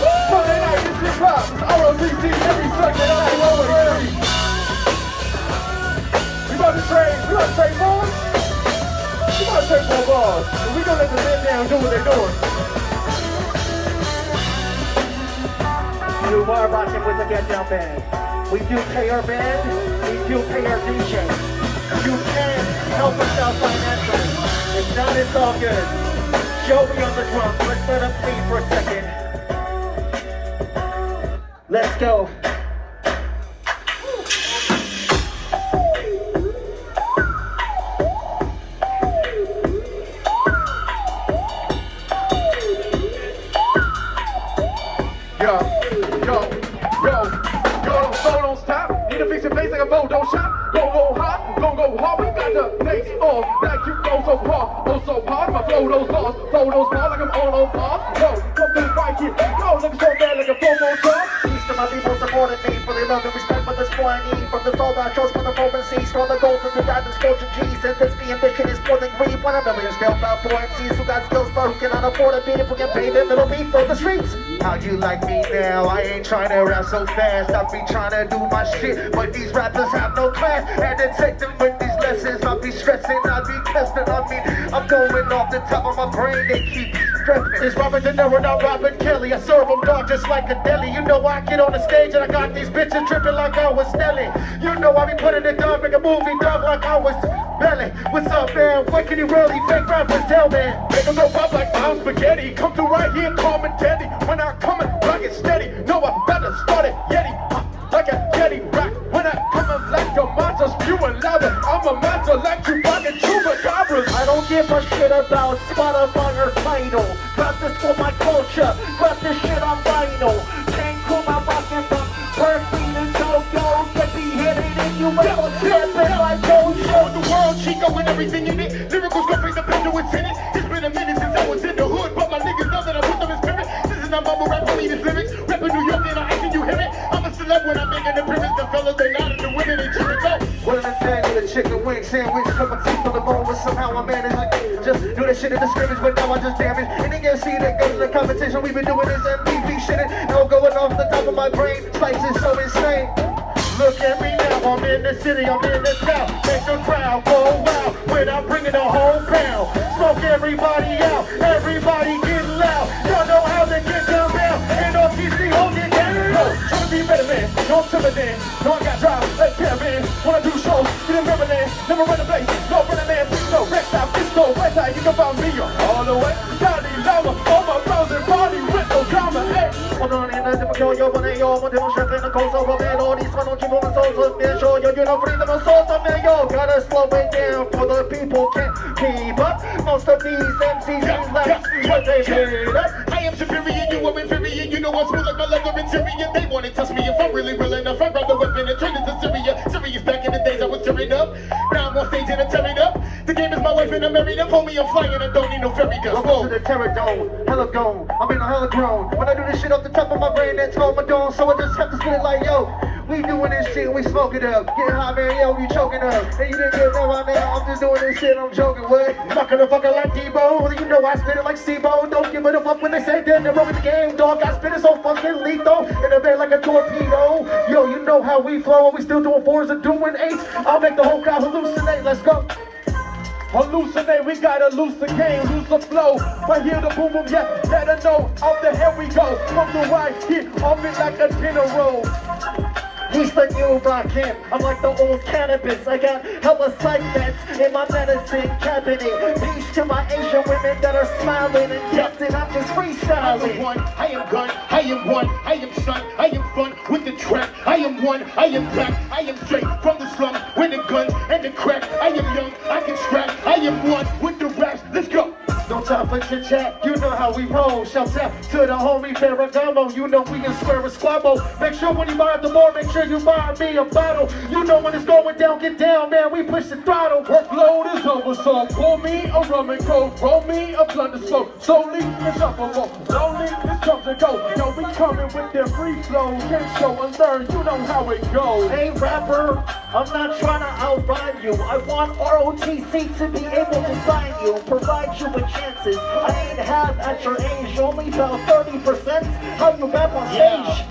Sunday night, it's hip hop, it's R.O.T.C every Sunday night, always free. We about to trade balls? We about to trade more balls. And we gonna let the men down do what they're doing. You are rocking with the Get Down Band. We do pay our band, we do pay our DJ. You can help us out financially. If not, it's all good. Joey on the drums, let's let him lead for a second. Let's go. So don't stop. Need to fix your face like a photo shop. Go hot, go hard. We got the face on like you go so hard. Oh, so hard. My flow those bars like I'm all on bars. Yo, come through right here. Yo, looking so bad like a promo song. Peace to my people supporting me for their love and respect for this boy I need. From the soul that shows from the open seas, from the gold to the diamonds, fortune G's. And this the ambition is more than greed. 1 million scale out for MCs who got skills but who cannot afford a beat if we can pay them. It'll be for the streets. How you like me now? I ain't trying to rap so fast. I be trying to do my shit, but these rappers have no class. And to take them with these lessons, I be stressing, I be testing. I mean, I'm going off the top of my brain. They keep stressing. It's Robert De Niro, not Robert Kelly. I serve them dog just like a deli. You know I get on the stage and I got these bitches tripping like I was Nelly. You know I be putting it down, make a movie dog like I was Belly. What's up, man? What can you really fake rappers tell, man? Make them go pop like I'm spaghetti. Come through right here, call me Teddy. When I come in, rock it steady. No, I'm about to start it, Yeti. Like a Yeti rock. When I come in like a monster, spewing lava. I'm a monster like Tupac and Chupacabras. I don't give a shit about Spotify or Tidal. Got this for my culture. Got this shit on vinyl. Can't cool my rockin' from Berkeley to Tokyo. Get me hitting and you ain't tripping like Joe Show the world, Chico and everything in it. Lyricals go bring the pendulum in it. It's been a minute since I was in the hood, but my niggas know that I put them in spirit. This is not mumble rap, only these lyrics. Rapping New York and I can you hear it? I'm a celeb when I'm making the appearance. The fellas, they not in the women, they cheering go. What an attack with a chicken wing sandwich. Cut my teeth on the bone, but somehow I managed to just do that shit in the scrimmage, but now I just damage. And then you see that goes to the competition. We've been doing this MVP shit. No going off the top of my brain. Slices so insane. Look at me now, I'm in the city, I'm in the south. Make the crowd go wild when I'm bringing the whole pound. Smoke everybody out, everybody get loud. Y'all know how to get down now, and R.O.T.C hold it down. Yo, trying to be a better man, no I'm timid. No I got drive, like caravan. When I do shows, get in Maryland. Never run a place, no running man. No rest stop, disco, west side. You can find me all the way. Daddy Lama, all my bros and party with no drama, hey. 我当年的这么飘摇，我内有我听身边的口哨和面罗，你传统进步的手指面说，有遇到不利的们说怎么有 ？Gotta slow it down for the people can't keep up. Most of these MCs relax when they made up. I am superior, you are inferior. You know I'm smooth like my leather interior. They wanna test me if I'm really real enough. I grab the weapon and turn it to Syria. Serious back in the days I was tearing up. Now I'm on stage and I'm tearing up. living, I'm married, I'm homie, I'm flying, I don't need no ferry dust. Welcome to the Terror Dome, hella gone, I'm in a hella grown. When I do this shit off the top of my brain, that's all my dome. So I just have to spit it like, yo, we doing this shit, we smoke it up. Get high, man, yo, you choking up. And you didn't get no idea, I'm just doing this shit, I'm joking, what? Fucking a fucker like Debo, you know I spit it like Sebo. Don't give it a fuck when they say they're wrong with the game, dog. I spit it so fucking lethal, in a bed like a torpedo. Yo, you know how we flow, we still doing 4s and doing 8s. I'll make the whole crowd hallucinate, let's go. Hallucinate, we gotta lose the game, lose the flow. But hear the boom boom, yeah, let her know. Off the head we go, from the right, hit off it like a dinner roll. He's the new rockin', I'm like the old cannabis. I got hella psych meds in my medicine cabinet. Peace to my Asian women that are smiling and captain, I'm just I am freestyling. one, I am gun, I am one, I am son, I am fun with the track. I am one, I am black, I am straight from the slums with the guns and the crack. I am young, I can scrap, I am one with the raps, let's go. No time for chit chat, you know how we roll. Shout out to the homie Ferragamo, you know we in square and squabble. Make sure when you buy at the bar, make sure you buy me a bottle. You know when it's going down, get down, man, we push the throttle. Workload is over, so pour me a rum and coke, roll me a blunt of smoke. Slowly it's up a roll, slowly it's comes and go. Yo, we coming with their free flow, can't show and learn, you know how it goes. Hey rapper, I'm not trying to outrhyme you. I want R.O.T.C to be able to sign you, provide you with chances. I ain't have at your age, only about 30%. How you rap on stage?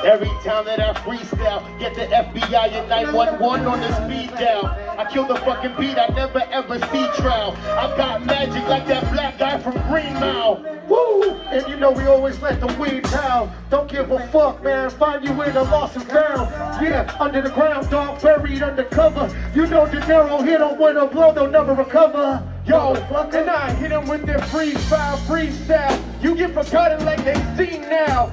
Every time that I freestyle, get the FBI and 911 on the speed dial. I kill the fucking beat, I never ever see trial. I got magic like that black guy from Green Mile. Woo! And you know we always let the weed down. Don't give a fuck, man. Find you in a lost and found. Yeah, under the ground, dog, buried under cover. You know De Niro hit them with a blow, they'll never recover. Yo, and I hit him with their freestyle. You get forgotten like they see now.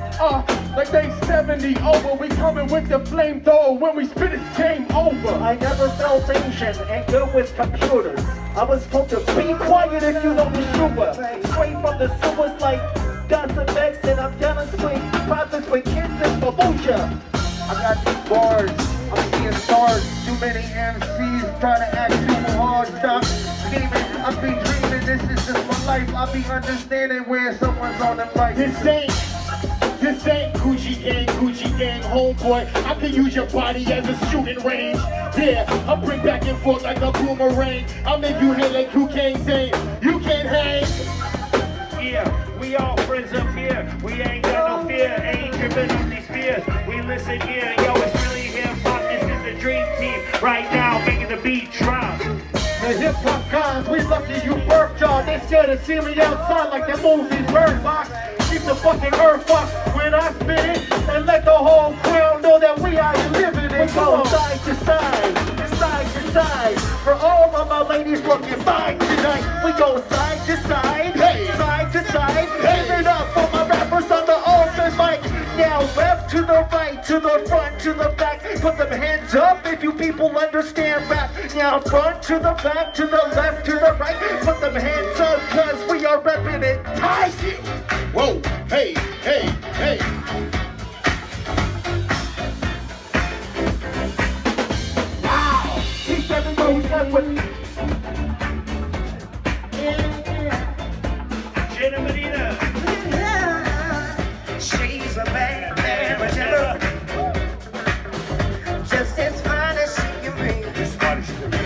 Like they 70 over. We coming with the flamethrower. When we spit it's game over. I never felt Asian and good with computers. I was told to be quiet if you know the sewer. Straight from the sewers like gossip X, and I'm gonna swing profits with kids in Fallujah. I got these bars, I'm seeing stars. Too many MCs try to act too hard. Stop scheming, I be dreaming. This is just my life. I be understanding where someone's on the mic. This ain't Gucci gang, homeboy. I can use your body as a shooting range. Yeah, I bring back and forth like a boomerang. I'll make you hate like you can't say. You can't hang. Yeah, we all friends up here. We ain't got no fear, ain't tripping on these fears. We listen here, yo, it's really hip hop. This is the dream team right now, making the beat drop. The hip hop guys, we lucky you birthed y'all. They scared to see me outside like that movie Bird Box. Keep the fucking earth box when I spit it, and let the whole crowd know that we are living it. Go side to side, side to side. For all of my ladies looking fine tonight, we go side to side, side to side. Give it up for my rappers on the open mic. Now left to the right, to the front, to the back. Put them hands up if you people understand rap. Now front to the back, to the left, to the right. Put them hands up, cause we are repping it tight. Whoa, hey, hey, hey. Wow, keep everybody up with me. Jenna Medina. She's a bad, bad, but never just as fine as she can be.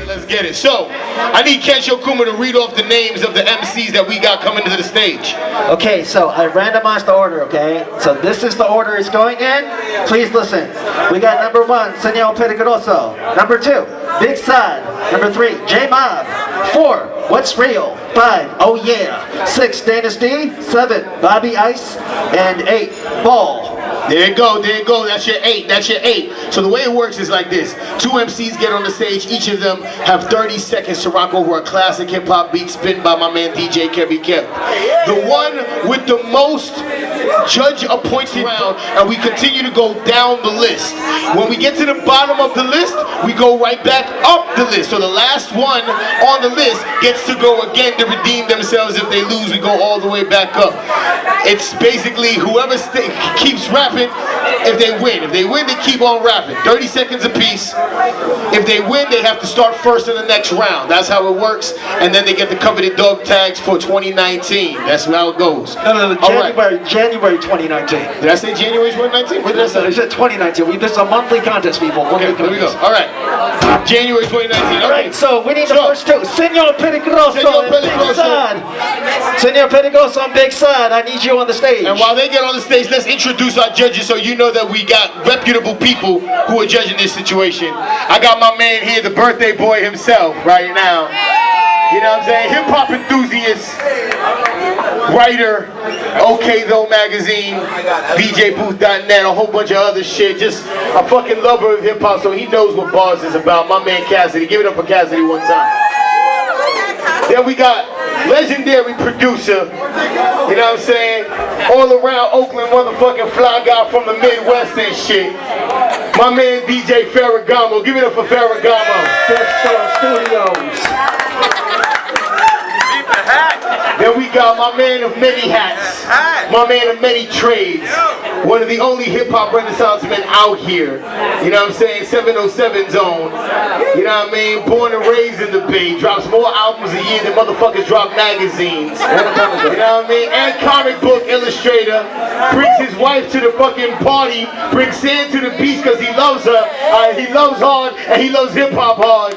Let's get it. So, I need Kensho Kuma to read off the names of the MCs that we got coming to the stage. Okay, so I randomized the order, okay? So this is the order it's going in. Please listen. We got number 1, Señor Peligroso. Number 2, Big Sad. Number 3, J-Mob. 4, What's Real. 5, Oh Yeah. 6, Dynasty. 7, Bobby Ice. And 8, Ball. There you go, that's your 8. So the way it works is like this. 2 MCs get on the stage, each of them have 30 seconds to rock over a classic hip-hop beat spin by my man DJ Kevy Kev. The one with the most judge-appointed round, and we continue to go down the list. When we get to the bottom of the list, we go right back up the list. So the last one on the list gets to go again to redeem themselves. If they lose, we go all the way back up. It's basically whoever keeps rapping if they win. If they win, they keep on rapping. 30 seconds apiece. If they win, they have to start first in the next round. That's how it works. And then they get the coveted dog tags for 2019. That's how it goes. No, January 2019. Did I say January 2019? What did I say? I said 2019. This is a monthly contest, people. Okay, there we go. All right. January 2019. All right, so we need the first two. Senor Peligroso and Big Son. Senor Peligroso and Big Son, I need you on the stage. And while they get on the stage, let's introduce our judges so you know that we got reputable people who are judging this situation. I got my man here, the birthday boy himself, right now. You know what I'm saying? Hip-hop enthusiast, writer, OK Though magazine, DJBooth.net, a whole bunch of other shit. Just a fucking lover of hip-hop, so he knows what bars is about. My man Cassidy. Give it up for Cassidy one time. Then we got legendary producer, you know what I'm saying? All around Oakland motherfucking fly guy from the Midwest and shit. My man DJ Ferragamo. Give it up for Ferragamo. Studios. Then we got my man of many hats, my man of many trades, one of the only hip-hop renaissance men out here, you know what I'm saying, 707 zone, you know what I mean, born and raised in the Bay, drops more albums a year than motherfuckers drop magazines, you know what I mean, and comic book illustrator, brings his wife to the fucking party, brings sand to the beach because he loves her, he loves hard, and he loves hip-hop hard.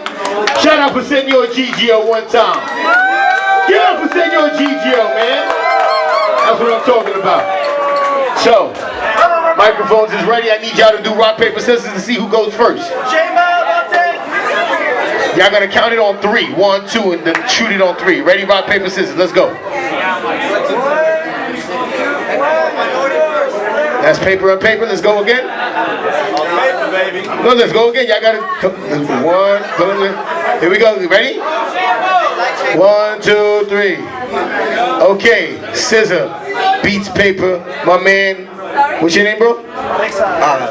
Shout out for Senor Gigio one time. Give up for Senor Gigio, man. That's what I'm talking about. So, microphones is ready. I need y'all to do rock, paper, scissors to see who goes first. Y'all gonna count it on 3. 1, 2, and then shoot it on 3. Ready, rock, paper, scissors. Let's go. That's paper on paper. Let's go again. No, let's go again. Y'all gotta. 1, 2, here we go. Ready? 1, 2, 3. Okay, scissor beats paper. My man, what's your name, bro?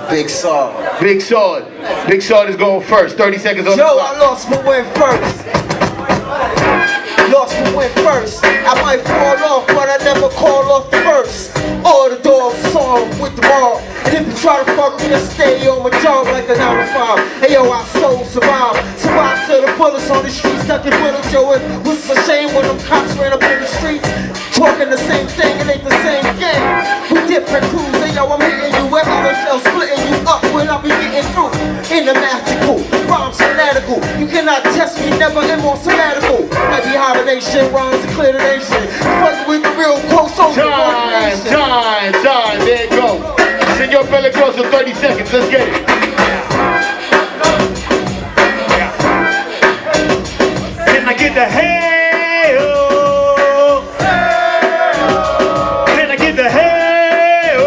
Big Sword. Big Sword. Big Sword is going first. 30 seconds on the clock. I lost my win first. Lost my win first. I might fall off, but I never call off the first. All the dogs saw with the ball. And if you try to fuck me, I stay on my job like a 9 to 5. Hey yo, I soul survive. Survive to the fullest on the streets, stuck in bullets, yo. It was a shame when them cops ran up in the streets. Talking the same thing, it ain't the same game. We different crews, and yo, I'm hitting you where others else splitting you up when I be getting through. In the magical, rhymes fanatical. You cannot test me, never in more sabbatical. Might be hibernation, rhymes to clear the nation. Fucking with the real close on the Time, there you go. Senor Peligroso, 30 seconds, let's get it. Can I get the hell? Can I get the hell?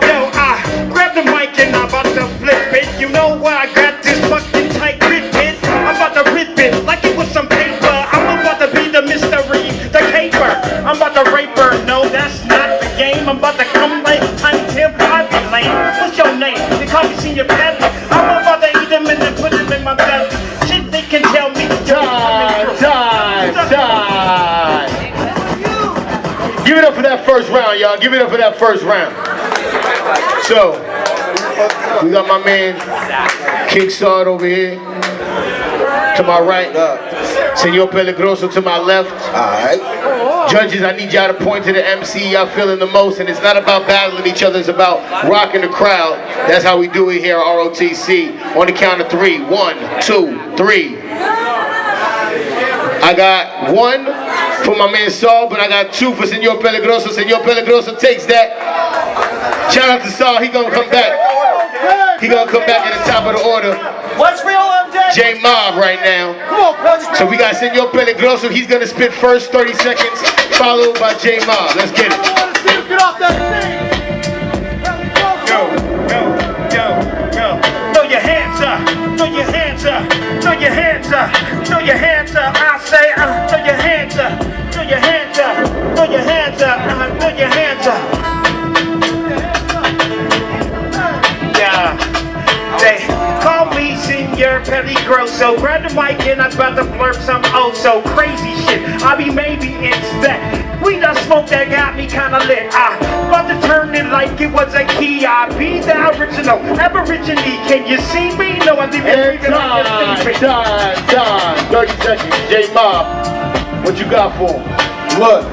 Yo, I grab the mic and I'm about to flip it. You know why I got this fucking tight grip it? I'm about to rip it like it was some paper. I'm about to be the mystery, the caper. I'm about to rape her. No, that's not the game. I'm about to come like Tiny Tim Bobby Lane. What's your name? They call me Senior Petty. I'm about to eat them and then put them in my belly. Shit, they can tell me. Time. Give it up for that first round, y'all. Give it up for that first round. So, we got my man King Sard over here. To my right. Senor Peligroso to my left. Alright. Judges, I need y'all to point to the MC y'all feeling the most, and it's not about battling each other, it's about rocking the crowd. That's how we do it here at R.O.T.C. On the count of 3. 1, 2, 3. I got 1 for my man Saul, but I got 2 for Senor Peligroso. Senor Peligroso takes that. Shout out to Saul, he gonna come back. He gonna come back at the top of the order. What's real MJ? J Mob right now. So we got Senor Peligroso, he's gonna spit first, 30 seconds, followed by J Mob. Let's get it. Get off that stage! Yo. Throw your hands up. Throw your hands up. Throw your hands up. Throw your hands up. I say, throw your hands up. Throw your hands up. Throw your hands up. Throw your hands up. Yeah. They call me Senor Peligroso. Grab the mic and I'm about to blurb some oh so crazy shit. I be maybe instead. We done smoked that got me kinda lit. about to turn it like it was a key. I be the original, aborigine. Can you see me? No, I'm leaving Time. 30 seconds. J-Mob, what you got for him? Look,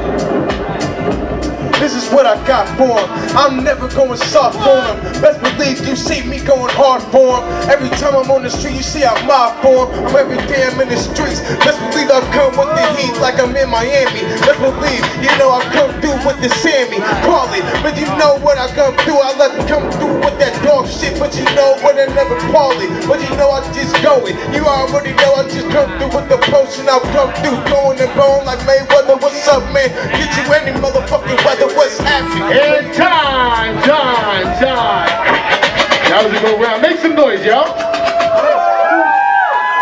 this is what I got for him. I'm never going soft on him. Best believe you see me going hard for him. Every time I'm on the street, you see I mob for him. I'm every day I'm in the streets. Best believe I come with the heat like I'm in Miami. Best believe, you know I come through with the Sammy. Call it, but you know what I come through. I let them come through with that dog shit, but you know what I never call it. But you know I just go it. You already know I just come through with the potion. I'll come through going and bone like Mayweather. What's up, man? Get you any motherfucking weather. What's happening? And time. That was a good round. Make some noise, y'all.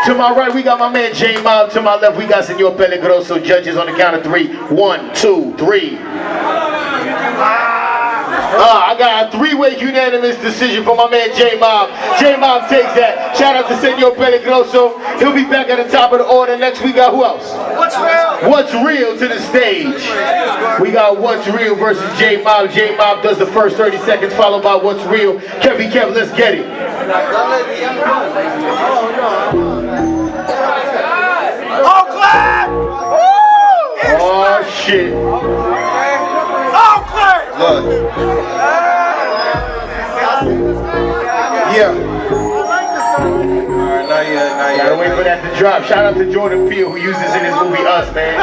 To my right, we got my man J-Mob. To my left, we got Senor Peligroso. Judges on the count of 3. 1, 2, 3. I got a 3-way unanimous decision for my man J-Mob. J-Mob takes that. Shout out to Senor Peligroso. He'll be back at the top of the order. Next we got who else? What's real? What's Real to the stage. We got What's Real versus J-Mob. J-Mob does the first 30 seconds, followed by What's Real. Kevin, let's get it. Oh, clap! Woo! Oh, shit. Oh, clap! Look. Yeah. Alright, not yet. Gotta wait for that to drop. Shout out to Jordan Peele who uses in his movie Us, man.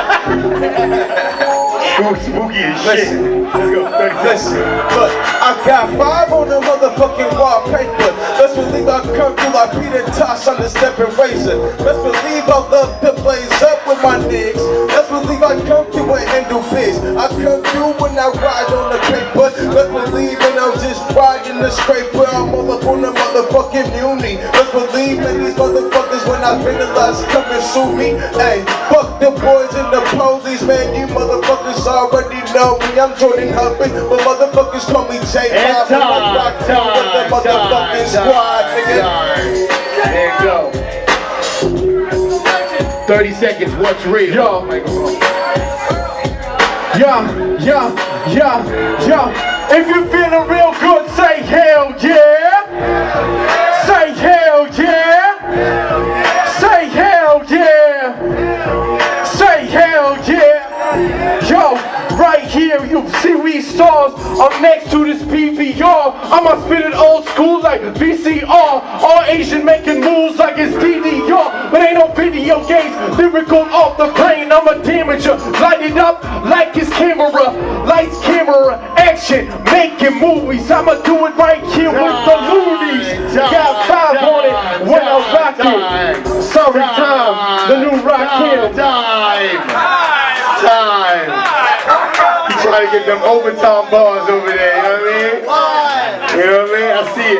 Spooky as shit. Let's go. 30 seconds. Listen, look, I got 5 on the motherfucking wallpaper. Let's believe I come through like Peter Tosh on the stepping razor. Let's believe I love to blaze up with my niggas. Let's believe I come through and handle biz. I come through when I ride on the paper. Let's believe when I'm just riding the scraper. I'm all up on the motherfucking muni. Let's believe in these motherfuckers when I vandalize come and sue me. Hey, fuck the boys and the police, man. You motherfuckers already know me. I'm Jordan Hubbard, but motherfuckers call me J-Mob. Time. There you go. 30 seconds, What's Real? Yo. If you feeling real good, say hell yeah. Say hell yeah. Say hell yeah. Say hell yeah. Yo, right here, you see we stars. I'm next to this PVR. I'ma spit it old school like VCR. All Asian making moves like it's DDR. But ain't no video games, lyrical off the plane. I'm a damager, light it up like it's camera. Lights, camera, action, making movies. I'ma do it right here with the loonies. Got 5 on it when I rock it. Sorry, time, the new rock here. Time. He's trying to get them overtime bars over there, you know what I mean? You know what I mean?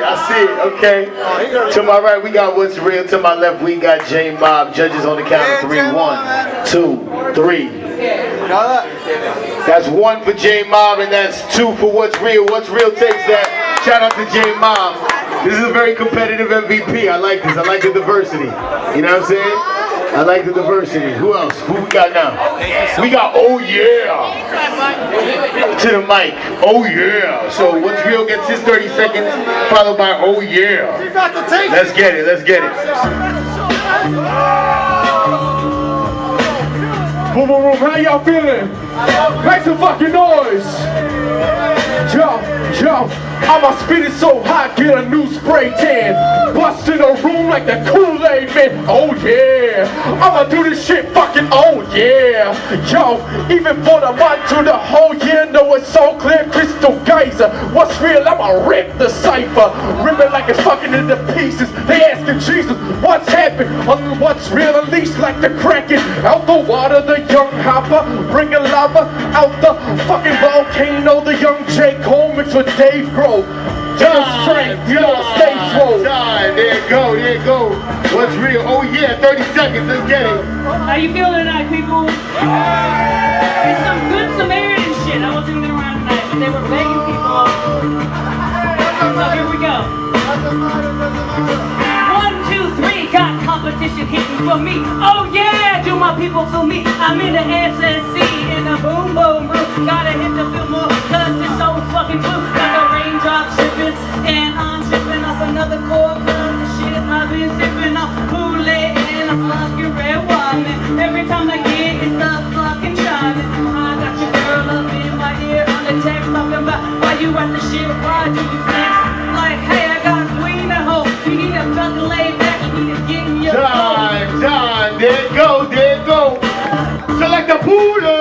I see it, okay. To my right, we got What's Real. To my left, we got J-Mob. Judges on the count of 3. 1, 2, 3. That's 1 for J-Mob and that's 2 for What's Real. What's Real takes that. Shout out to J-Mob. This is a very competitive MVP. I like this. I like the diversity. You know what I'm saying? I like the diversity. Who else? Who we got now? We got Oh Yeah. To the mic. Oh Yeah. So What's Real gets his 30 seconds, followed by Oh Yeah. Let's get it. Boom, boom, boom. How y'all feeling? Make some fucking noise. Yo. I'ma spit it so hot, get a new spray tan. Bust in a room like the Kool-Aid man. Oh yeah. I'ma do this shit fucking oh yeah. Yo, even for the month to the whole year, know it's so clear, crystal geyser. What's real? I'ma rip the Cypher. Rip it like it's fucking into pieces. They asking Jesus, what's happened? What's real? Unleashed like the Kraken. Out the water, the young hopper. Bringing lava out the fucking volcano. The young Jake Cole mixed with Dave Grohl. Strength, you know, stay slow. Time. There you go. What's Real? Oh yeah, 30 seconds. Let's get it. How you feeling tonight, people? It's some good Samaritan shit. I wasn't even around tonight, but they were begging people. So here we go. 1, 2, 3, got competition hitting for me. Oh yeah, do my people feel me? I'm in the SSC in the boom boom room. Gotta hit the Fillmore, cause it's so fucking fucking blue. Like a raindrop shipping, and I'm shipping off another core. Cause the shit I've been sipping off Kool-Aid and a fucking red wine. Every time I get it's a fucking shining. I got your girl up in my ear on the text talking about why you at the shit, why do you flex? Like, hey, I got queen at home. You need a fucking lay back, you need to get in your Time, there it go, there it go. Select the pooler.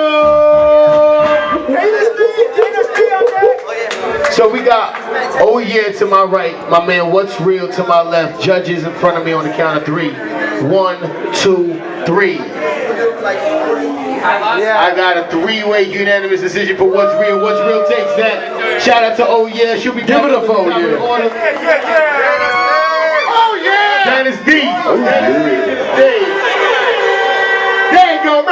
So we got, oh yeah, to my right, my man, what's real to my left. Judges in front of me on the count of 3. 1, 2, 3. I got a 3-way unanimous decision for what's real. What's real takes that. Shout out to Oh Yeah. She'll be giving a phone. Oh yeah. Dennis D. Oh, Dennis D to the stage. There you go.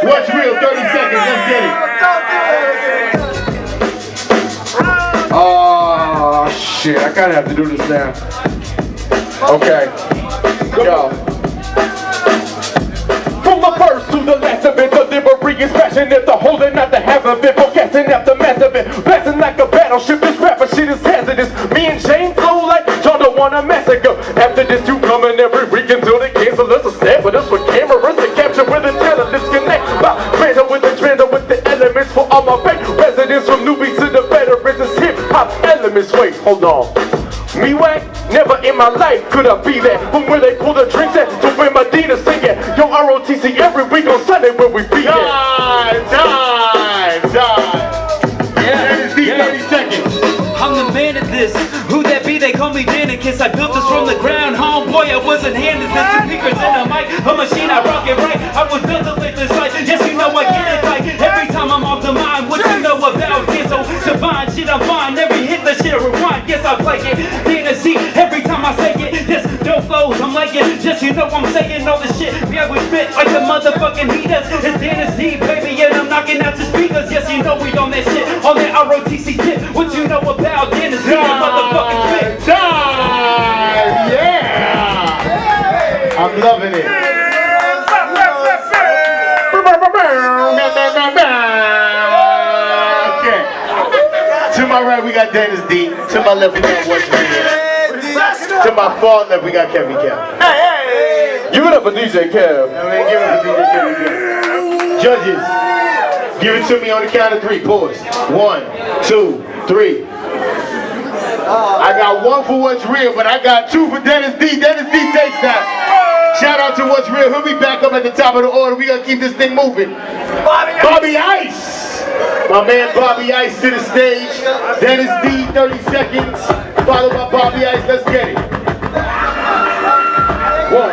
What's real? 30 seconds. Let's get it. Oh shit! I kind of have to do this now. Okay. Yo. From the first to the last of it, delivery is passionate. The holding not the half of it, forecasting aftermath of it. Blasting like a battleship, this rapper shit is hazardous. Me and James flow like John don't want a massacre. After this, you coming every week until they cancel us a step with us with cameras to capture with the talent disconnect. Random with the elements for all my fake residents from newbies to the veterans. It's hip hop elements. Wait, hold on. Me whack? Never in my life could I be that. From where they pull the drinks at to where my Dina sing it. Yo, R.O.T.C every week on Sunday where we be at. Time. Yeah, 30 seconds. I'm the man of this. Who that be? They call me Danicus. I built this from the ground, homeboy. I wasn't handed this. 2 speakers and a mic, a machine. I rock it right. I was built to live this life. Yes, you know I get it like every time I'm off the mind. What you know about this? So divine shit, I'm fine. Every hit the shit rewind. Yes, I play it. Dynasty. Every time I say it, this dope flows. I'm like it. Just you know I'm saying all the shit. Yeah, we spit like the motherfucking heaters. It's Dynasty, baby, and I'm knocking out the speakers. Yes, you know we on that shit. On that R.O.T.C tip. What you know about Dynasty? Motherfucking spit. Time! Yeah! I'm loving it. Okay. To my right, we got Dennis D. To my left, we got What's Real. To my far left, we got Kevin Kev. Hey! Give it up for DJ Kev. Give it up for DJ Kev. Judges, give it to me on the count of 3. Pause. 1, 2, 3. I got 1 for What's Real, but I got 2 for Dennis D. Dennis D takes that. Shout out to What's Real. He'll be back up at the top of the order. We gotta keep this thing moving. Bobby Ice. My man Bobby Ice to the stage. Dennis D, 30 seconds. Followed by Bobby Ice. Let's get it. Whoa.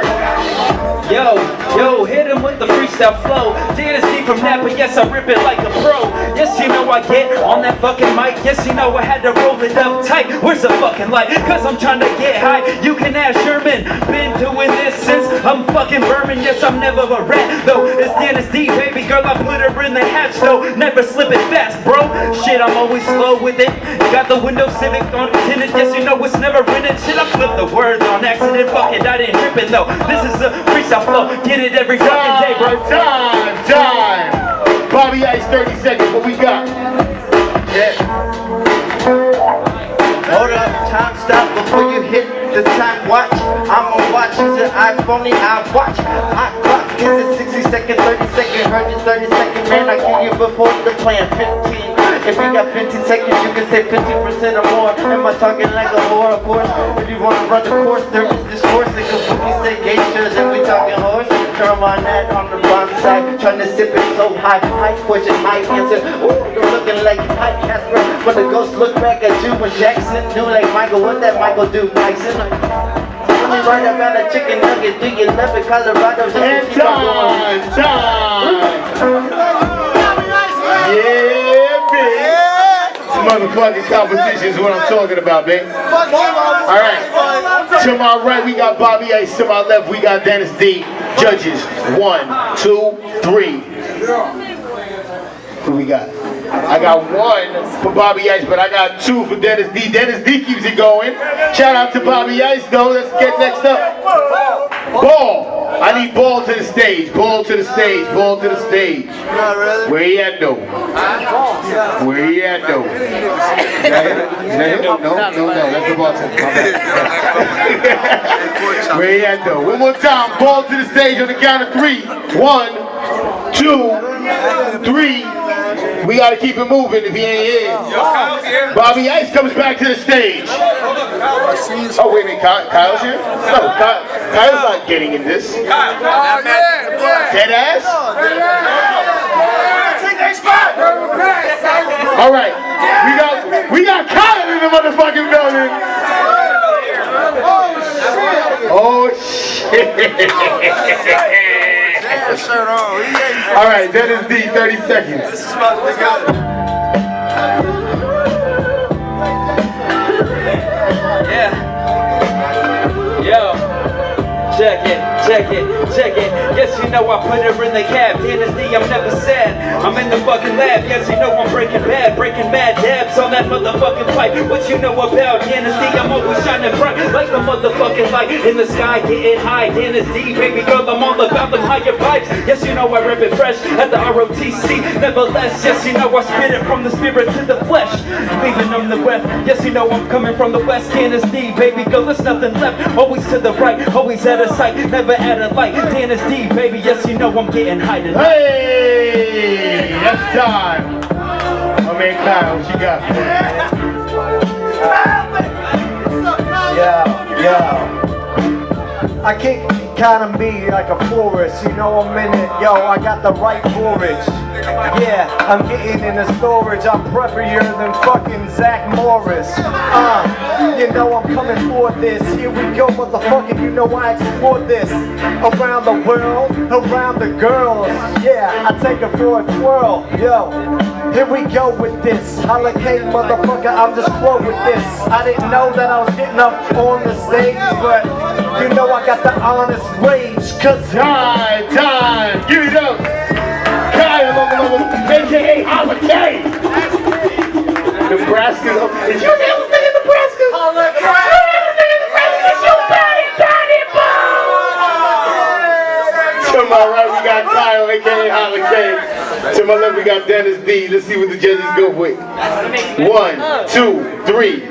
Yo, hit him with the freestyle flow. Dynasty from Napa, yes, I rip it like a pro. Yes, you know I get on that fucking mic. Yes, you know I had to roll it up tight. Where's the fucking light? Cause I'm trying to get high. You can ask Sherman. Been doing this since I'm fucking Berman. Yes, I'm never a rat, though. It's Dynasty, baby girl, I put her in the hatch, though. Never slip it fast, bro. Shit, I'm always slow with it. Got the window Civic on tinted. Yes, you know it's never rented. Shit, I flipped the words on accident. Fuck it, I didn't rip it, though. This is a freestyle flow. Get it every fucking day, bro. Time. Bobby Ice, 30 seconds. What we got? Yeah. Hold up, time stop before you hit the time watch. I'm on watch, use an iPhone, I watch. I clock, is it 60 second, 30 second, 130 second, man, I kill you before the plan, 15. If you got 15 seconds, you can say 50% or more. Am I talking like a whore, of course? If you wanna run the course, there is this course. They can fucking say geisha, then we talking horse. Turn my net on the wrong side, trying to sip it so high. High question, high answer. Ooh, you're looking like a high Casper. But the ghost look back at you when Jackson knew like Michael. What that Michael do? Tyson? Tell me right about a chicken nugget. Do you love it? Colorado? And time. Yeah, bitch. Some motherfucking competition is what I'm talking about, babe. Alright. To my right, we got Bobby Ice. To my left, we got Dennis D. Judges. 1, 2, 3. Who we got? I got 1 for Bobby Ice, but I got 2 for Dennis D. Dennis D keeps it going. Shout out to Bobby Ice, though. Let's get next up. Ball. I need Ball to the stage. Ball to the stage. Ball to the stage. Where he at though? Where he at though? Is that him? No, that's the bartender. Where he at though? One more time. Ball to the stage on the count of 3. 1, 2, 3. We gotta keep it moving if he ain't here. Bobby Ice comes back to the stage. Oh wait a minute, Kyle's here? No, Kyle's not getting in this. Dead ass? All right, we got Kyle in the motherfucking building. Oh shit! All right, Dennis D, 30 seconds. This is about to go. Yeah. Yo. Check it. Yes, you know I put her in the cab. Dennis D, I'm never sad. I'm in the fucking lab. Yes, you know I'm breaking bad dabs on that motherfucking pipe. What you know about Dennis D? I'm always shining bright like the motherfucking light in the sky, getting high. Dennis D, baby girl, I'm all about them higher vibes. Yes, you know I rip it fresh at the R.O.T.C. Nevertheless, yes, you know I spit it from the spirit to the flesh, leaving them the breath. Yes, you know I'm coming from the west. Dennis D, baby girl, there's nothing left. Always to the right, always at a sight, never at a light. Dennis D, baby, yes, you know I'm getting high tonight. Hey, that's time. My man Kyle, what you got? Yeah. I kick kinda me like a forest, you know I'm in it, yo, I got the right forage. Yeah, I'm getting in the storage, I'm preppier than fucking Zach Morris. You know I'm coming for this, here we go motherfucking, you know I explore this. Around the world, around the girls, yeah, I take it for a twirl, yo. Here we go with this, Hurricane motherfucker, I'm just flow with this. I didn't know that I was getting up on the stage, but you know I got the honest rage, cause Time, give it up. Kyle, aka R.O.T.C. Nebraska. Did you ever say Nebraska? To my right, we got Kyle, aka R.O.T.C. To my left, we got Dennis D. Let's see what the judges go with. 1, 2, 3.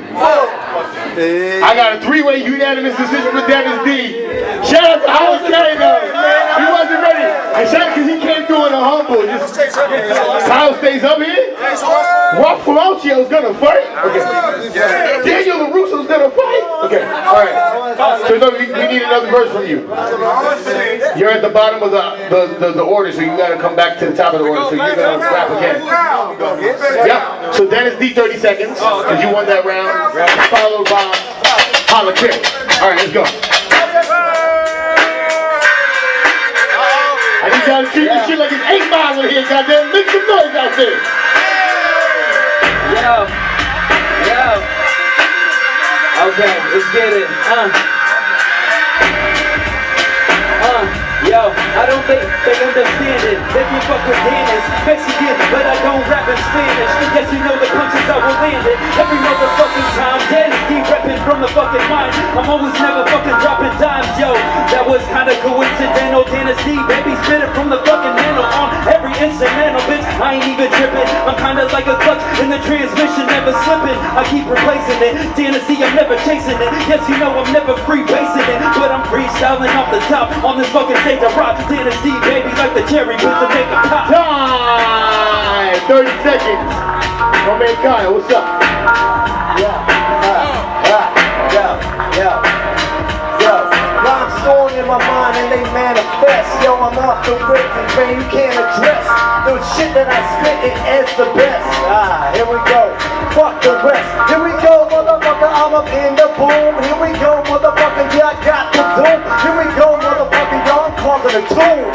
I got a 3-way unanimous decision for Dennis D. Shout out to R.O.T.C. though. He wasn't ready. And shout out because he came through in a humble. Kyle stays up here. Rock Falocchio's gonna fight. Okay. Daniel LaRusso's gonna fight. Okay. All right. So no, we need another verse from you. You're at the bottom of the order, so you gotta come back to the top of the order. So you're gonna rap again. Yep. So Dennis D, 30 seconds, because you won that round. Followed by Politics. All right, let's go. I need y'all to treat this shit like it's 8 miles in here, goddamn. Make some noise out there. Yo. Okay, let's get it. Yo, I don't think they understand it. They can fuck with Dennis, Mexican, but I don't rap in Spanish. Yes, you know the punches I will land it every motherfucking time. Dennis keep rapping from the fucking mind. I'm always never fucking dropping dimes, yo. That was kinda coincidental. Dennis D, baby, spit it from the fucking handle on every instrumental, bitch. I ain't even tripping. I'm kinda like a clutch in the transmission, never slipping. I keep replacing it. Dennis D, I'm never chasing it. Yes, you know I'm never freebasing it, but I'm freestyling off the top on this fucking stage. I rock Dennis D, baby, like the cherry pits to make a pop. Time! 30 seconds. My man Kyle, what's up? Rhyme song in my mind and they manifest. Yo, I'm off the rip and man, you can't address the shit that I spit, it is the best. Here we go. Fuck the rest. Here we go, motherfucker, I'm up in the boom. Here we go, motherfucker, yeah, I got the doom. Here we go, motherfucker, yo, I'm causing a tune.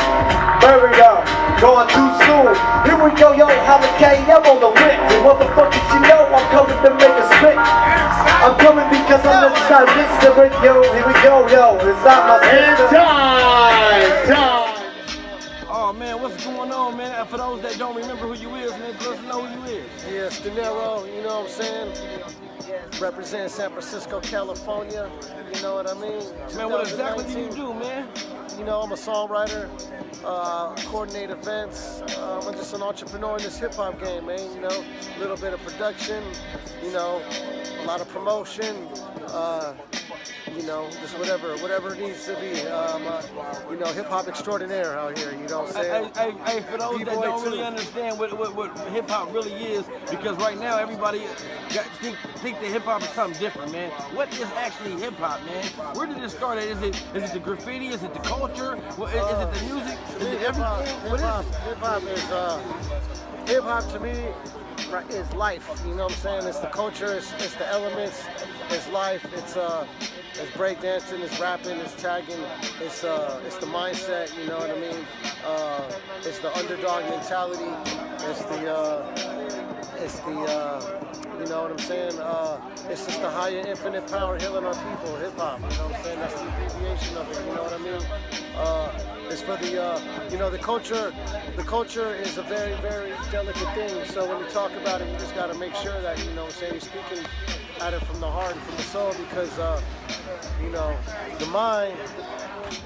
Buried up, going too soon. Here we go, yo, R.O.T.C, I'm on the whip. And motherfuckers, you know I'm coming to make a spit. I'm coming because I'm inside mystery, yo. Here we go, yo. It's not my sister. Time! Oh man, what's going on? on, man, for those that don't remember who you is, man, let us know who you is. Yes, De Niro, you know what I'm saying? Represent San Francisco, California, you know what I mean? Man, what exactly do you do, man? You know, I'm a songwriter, coordinate events. I'm just an entrepreneur in this hip-hop game, man, you know? A little bit of production, you know, a lot of promotion, you know, just whatever it needs to be. You know, hip-hop extraordinaire out here, you know what I'm saying? Hey, for those that don't really understand what hip-hop really is, because right now everybody think that hip-hop is something different, man. What is actually hip-hop, man? Where did it start at? Is it the graffiti? Is it the culture? Is it the music? Is it everything? What is it? Hip-hop to me is life, you know what I'm saying? It's the culture, it's the elements, it's life, it's breakdancing, it's rapping, it's tagging, it's the mindset, you know what I mean? It's the underdog mentality, it's the you know what I'm saying? It's just the higher infinite power healing our people, hip-hop, you know what I'm saying? That's the abbreviation of it, you know what I mean? It's for the, you know, the culture is a very, very delicate thing, so when you talk about it, you just gotta make sure that, you know what I'm saying, you're speaking at it from the heart and from the soul, because, you know, the mind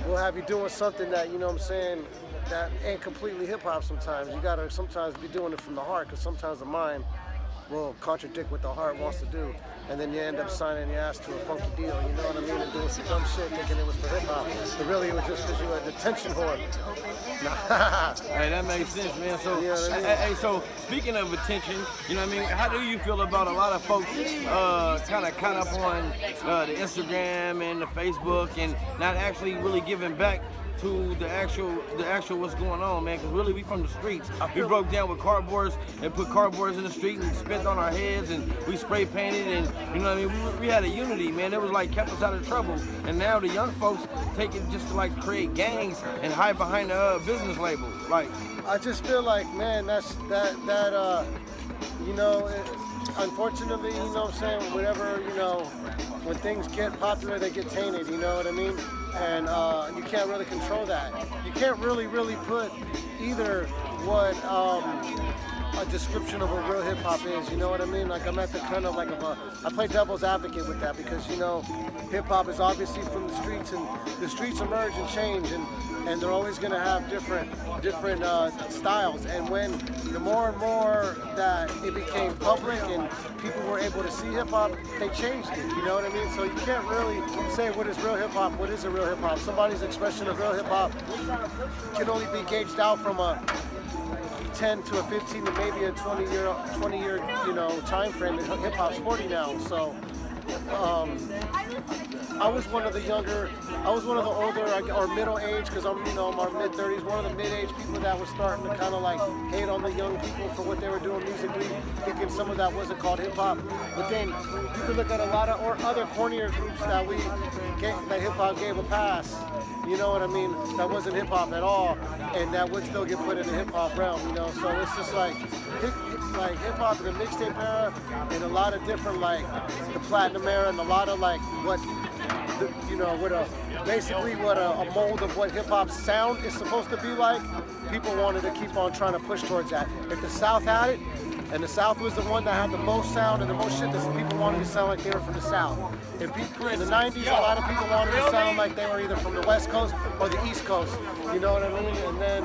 will have you doing something that, you know what I'm saying, that ain't completely hip-hop sometimes. You gotta sometimes be doing it from the heart, because sometimes the mind will contradict what the heart wants to do, and then you end up signing your ass to a funky deal, you know what I mean, and doing some dumb shit thinking it was for hip-hop, but really it was just because you were a detention whore. Hey, that makes sense, man. So, you know what I mean? Hey, so speaking of attention, you know what I mean, how do you feel about a lot of folks kind of caught up on the Instagram and the Facebook and not actually really giving back to the actual what's going on, man? Because really we from the streets. We broke down with cardboards and put cardboards in the street and spit on our heads and we spray painted, and you know what I mean, we had a unity, man. It was like kept us out of trouble. And now the young folks take it just to like create gangs and hide behind the business label. Like, I just feel like, man, that you know, unfortunately, you know what I'm saying, whatever, you know, when things get popular, they get tainted, you know what I mean? And you can't really control that. You can't really put either what a description of a real hip hop is, you know what I mean? Like, I'm at the kind of like I play devil's advocate with that, because, you know, hip hop is obviously from the streets, and the streets emerge and change, and they're always gonna have different styles. And when the more and more that it became public and people were able to see hip hop, they changed it, you know what I mean? So you can't really say what is real hip hop, what is a real hip hop. Somebody's expression of real hip hop can only be gauged out from a 10 to a 15 to maybe a 20 year, you know, time frame. And hip hop's 40 now, so I was one of the older or middle age, because I'm, you know, I'm our mid-30s, one of the mid-age people that was starting to kind of like hate on the young people for what they were doing musically, thinking some of that wasn't called hip-hop. But then you could look at a lot of other cornier groups that that hip-hop gave a pass, you know what I mean, that wasn't hip-hop at all, and that would still get put in the hip-hop realm, you know. So it's just like hip-hop in the mixtape era, and a lot of different, like the platinum era, and a lot of like what, you know, basically what a mold of what hip-hop sound is supposed to be like. People wanted to keep on trying to push towards that. If the South had it, and the South was the one that had the most sound and the most shit that people wanted to sound like they were from the South. In the 90s, a lot of people wanted to sound like they were either from the West Coast or the East Coast, you know what I mean? And then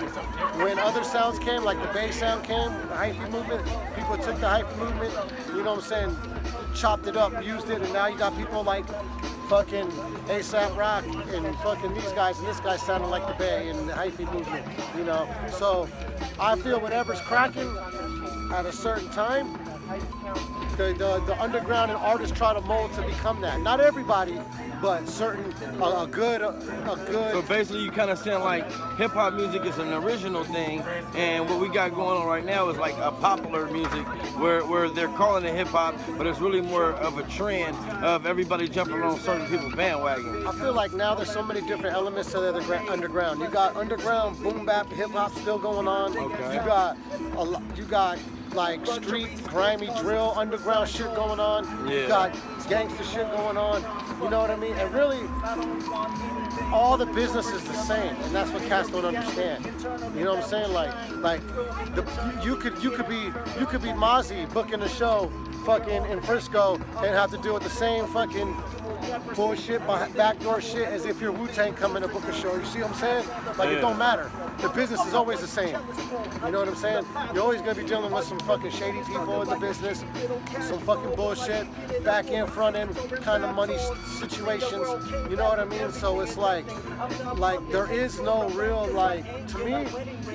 when other sounds came, like the bass sound came, the hyphy movement, people took the hyphy movement, you know what I'm saying, chopped it up, used it, and now you got people like fucking ASAP Rock and fucking these guys, and this guy sounding like the Bay and the hyphy movement, you know? So I feel whatever's cracking at a certain time, the underground and artists try to mold to become that. Not everybody, but certain, a good. So basically you kind of sound like hip hop music is an original thing, and what we got going on right now is like a popular music where they're calling it hip hop, but it's really more of a trend of everybody jumping on certain people's bandwagon. I feel like now there's so many different elements to the underground. You got underground boom bap hip hop still going on. Okay. You got like street grimy drill underground shit going on. Yeah. You got gangster shit going on. You know what I mean? And really, all the business is the same, and that's what cats don't understand. You know what I'm saying? You could be Mozzie booking a show fucking in Frisco and have to deal with the same fucking bullshit, backdoor shit as if you're Wu-Tang coming to book a show. You see what I'm saying? Like, it don't matter. The business is always the same. You know what I'm saying? You're always gonna be dealing with some fucking shady people in the business, some fucking bullshit, back end, front end kind of money situations. You know what I mean? So it's like there is no real, like, to me,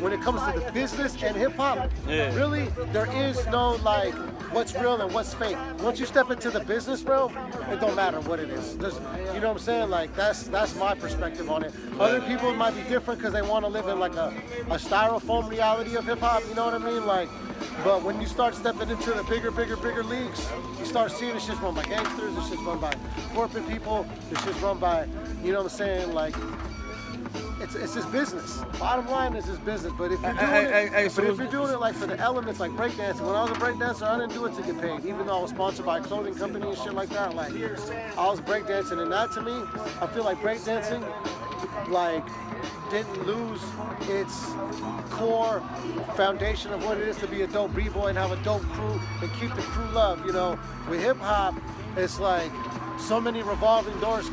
when it comes to the business and hip hop, really, there is no like what's real and what's fake. Once you step into the business realm, it don't matter what it is. You know what I'm saying? Like, that's my perspective on it. Other people might be different because they want to live in like a styrofoam reality of hip hop. You know what I mean? Like, but when you start stepping into the bigger leagues, you start seeing this shit's run by gangsters, this shit's run by corporate people, this shit's run by, you know what I'm saying? Like, it's just business. Bottom line is just business. But if you're doing it like for the elements, like breakdancing, when I was a breakdancer, I didn't do it to get paid. Even though I was sponsored by a clothing company and shit like that, like I was breakdancing, and that to me, I feel like breakdancing, like, didn't lose its core foundation of what it is to be a dope b-boy and have a dope crew and keep the crew love. You know, with hip hop, it's like so many revolving doors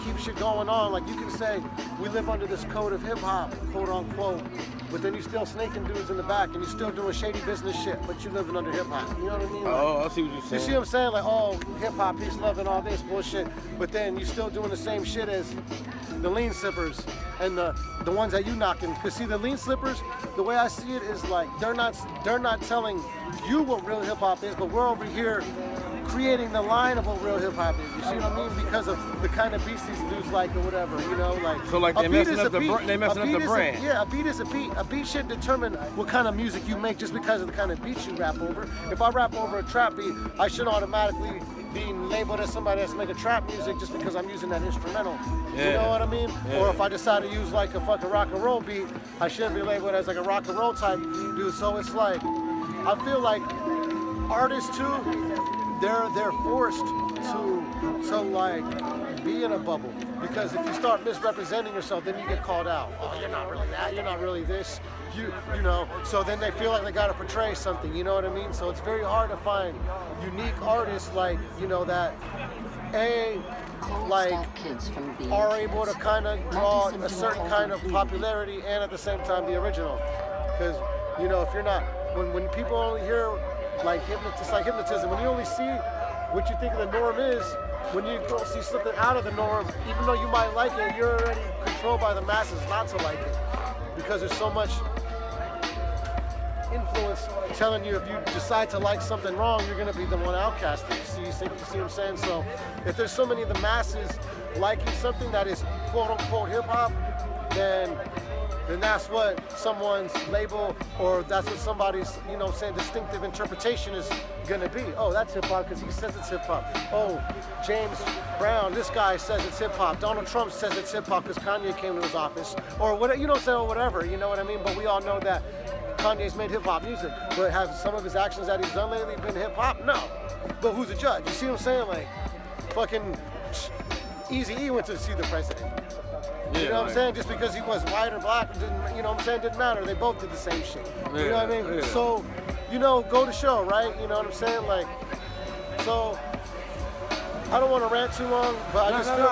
keep shit going on. Like, you can say we live under this code of hip hop, quote unquote, but then you still snaking dudes in the back and you still doing shady business shit, but you living under hip hop. You know what I mean? Like, oh, I see what you're saying. You see what I'm saying? Like, oh, hip hop, peace, love, and all this bullshit, but then you still doing the same shit as the lean sippers and the ones that you knocking. Cause see, the lean slippers, the way I see it is like they're not telling you what real hip hop is, but we're over here creating the line of what real hip hop is. You see what I mean? Because of the kind of beats these dudes like or whatever, you know, like. So like they messing up the brand. Yeah, a beat is a beat. A beat shouldn't determine what kind of music you make just because of the kind of beats you rap over. If I rap over a trap beat, I shouldn't automatically be labeled as somebody that's making trap music just because I'm using that instrumental. Yeah. You know what I mean? Yeah. Or if I decide to use like a fucking rock and roll beat, I shouldn't be labeled as like a rock and roll type dude. So it's like, I feel like artists too, they're forced to like be in a bubble, because if you start misrepresenting yourself, then you get called out. Oh, you're not really that, you're not really this, you know, so then they feel like they gotta portray something, you know what I mean? So it's very hard to find unique artists like, you know, that like are able to kind of draw a certain kind of popularity and at the same time the original. Because, you know, if you're not, when people only hear like hypnotism, when you only see what you think the norm is, when you don't see something out of the norm, even though you might like it, you're already controlled by the masses not to like it. Because there's so much influence telling you if you decide to like something wrong, you're going to be the one outcasted. You see what I'm saying? So if there's so many of the masses liking something that is quote unquote hip hop, then that's what someone's label, or that's what somebody's, you know, saying distinctive interpretation is gonna be. Oh, that's hip hop because he says it's hip hop. Oh, James Brown, this guy says it's hip hop. Donald Trump says it's hip hop because Kanye came to his office, or whatever, you know, say or whatever. You know what I mean? But we all know that Kanye's made hip hop music, but have some of his actions that he's done lately been hip hop? No. But who's the judge? You see what I'm saying? Like, fucking Eazy-E went to see the president. Yeah, you know what I'm saying? Just because he was white or black, didn't, you know what I'm saying? Didn't matter. They both did the same shit. Yeah, you know what I mean? Yeah. So, you know, go to show, right? You know what I'm saying? Like, so, I don't want to rant too long, but I just feel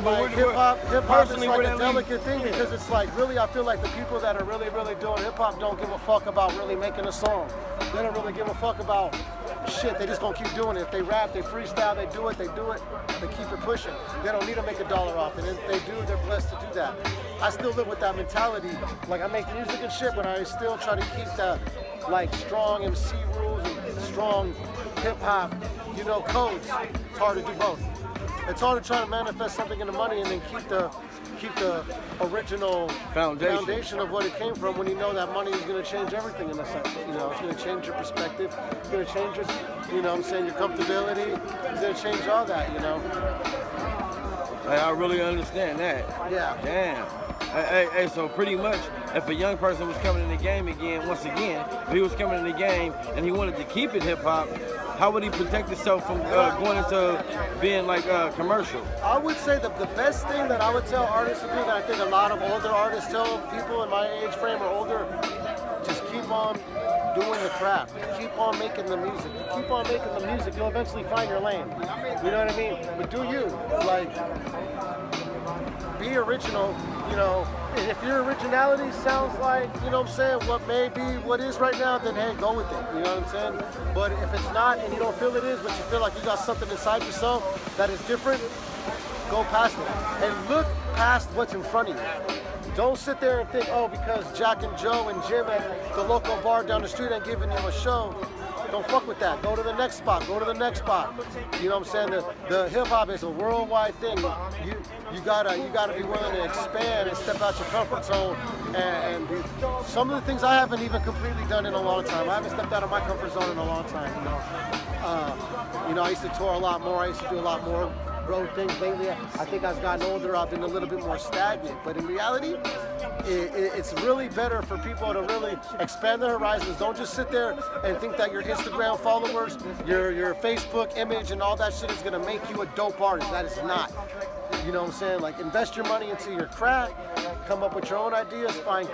like hip hop is like a delicate thing, because it's like, really, I feel like the people that are really, really doing hip hop don't give a fuck about really making a song. They don't really give a fuck about shit. They just gonna keep doing it. If they rap, they freestyle, they do it, they keep it pushing. They don't need to make $1 off it. And if they do, they're blessed to do that. I still live with that mentality. Like, I make music and shit, but I still try to keep that, like, strong MC rules and strong hip hop, you know, codes. It's hard to do both. It's hard to try to manifest something into money and then keep the original foundation of what it came from, when you know that money is going to change everything in a sense. You know, it's going to change your perspective. It's going to change your, you know what I'm saying, your comfortability. It's going to change all that, you know. I really understand that. Yeah. Damn. Hey, so pretty much, if a young person was coming in the game again, once again, if he was coming in the game and he wanted to keep it hip hop, how would he protect himself from going into being like commercial? I would say the best thing that I would tell artists to do, that I think a lot of older artists tell people in my age frame or older, just keep on doing the craft. Keep on making the music. Keep on making the music. You'll eventually find your lane. You know what I mean? But do you. Like, be original, you know. And if your originality sounds like, you know what I'm saying, what may be what is right now, then hey, go with it. You know what I'm saying? But if it's not and you don't feel it is, but you feel like you got something inside yourself that is different, go past it. And look past what's in front of you. Don't sit there and think, oh, because Jack and Joe and Jim at the local bar down the street ain't giving you a show. Don't fuck with that. Go to the next spot. Go to the next spot. You know what I'm saying? The hip hop is a worldwide thing. You gotta be willing to expand and step out your comfort zone. And some of the things I haven't even completely done in a long time. I haven't stepped out of my comfort zone in a long time. You know, I used to tour a lot more. I used to do a lot more road things lately. I think as I've gotten older, I've been a little bit more stagnant. But in reality, it's really better for people to really expand their horizons. Don't just sit there and think that your Instagram followers, your Facebook image and all that shit is gonna make you a dope artist. That is not. You know what I'm saying? Like, invest your money into your craft, come up with your own ideas, find a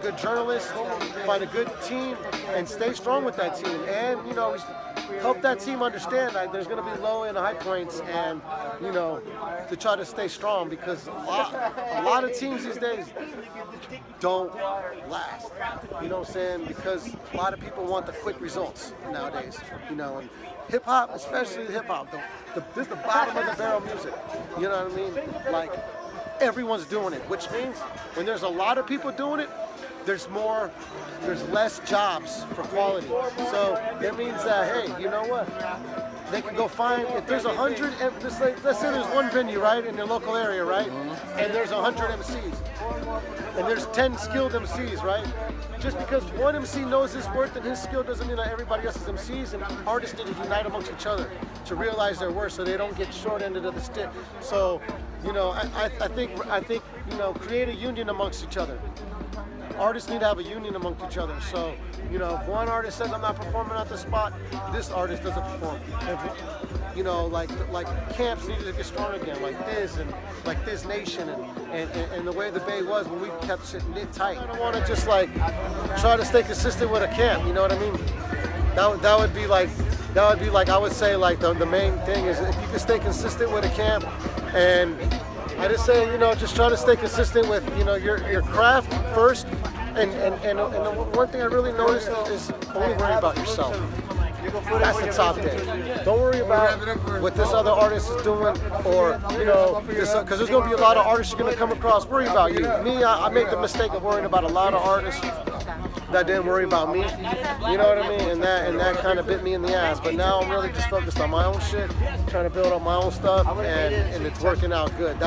good journalist, find a good team, and stay strong with that team. And, you know, help that team understand that there's going to be low and high points, and, you know, to try to stay strong, because a lot of teams these days don't last. You know what I'm saying? Because a lot of people want the quick results nowadays, you know. And hip hop, especially hip hop, this is the bottom of the barrel music. You know what I mean? Like, everyone's doing it, which means when there's a lot of people doing it, there's less jobs for quality. So it means that, hey, you know what? They can go find, if there's 100, let's say there's one venue, right, in your local area, right? And there's 100 MCs. And there's 10 skilled MCs, right? Just because one MC knows his worth and his skill doesn't mean that everybody else is MCs, and artists need to unite amongst each other to realize their worth so they don't get short-ended of the stick. So, you know, I think, you know, create a union amongst each other. Artists need to have a union amongst each other. So, you know, if one artist says I'm not performing at the spot, this artist doesn't perform. You know, like camps need to get strong again, like this and like this nation and the way the Bay was when we kept shit knit tight. I don't want to just like try to stay consistent with a camp. You know what I mean? That would be like I would say like the main thing is if you can stay consistent with a camp, and I just say, you know, just try to stay consistent with, you know, your craft first, and the one thing I really noticed is only worry about yourself. That's the top thing. Don't worry about what this other artist is doing, or, you know, because there's going to be a lot of artists you're going to come across. Worry about you. Me, I made the mistake of worrying about a lot of artists that didn't worry about me. You know what I mean? And that kind of bit me in the ass. But now I'm really just focused on my own shit, trying to build up my own stuff, and it's working out good.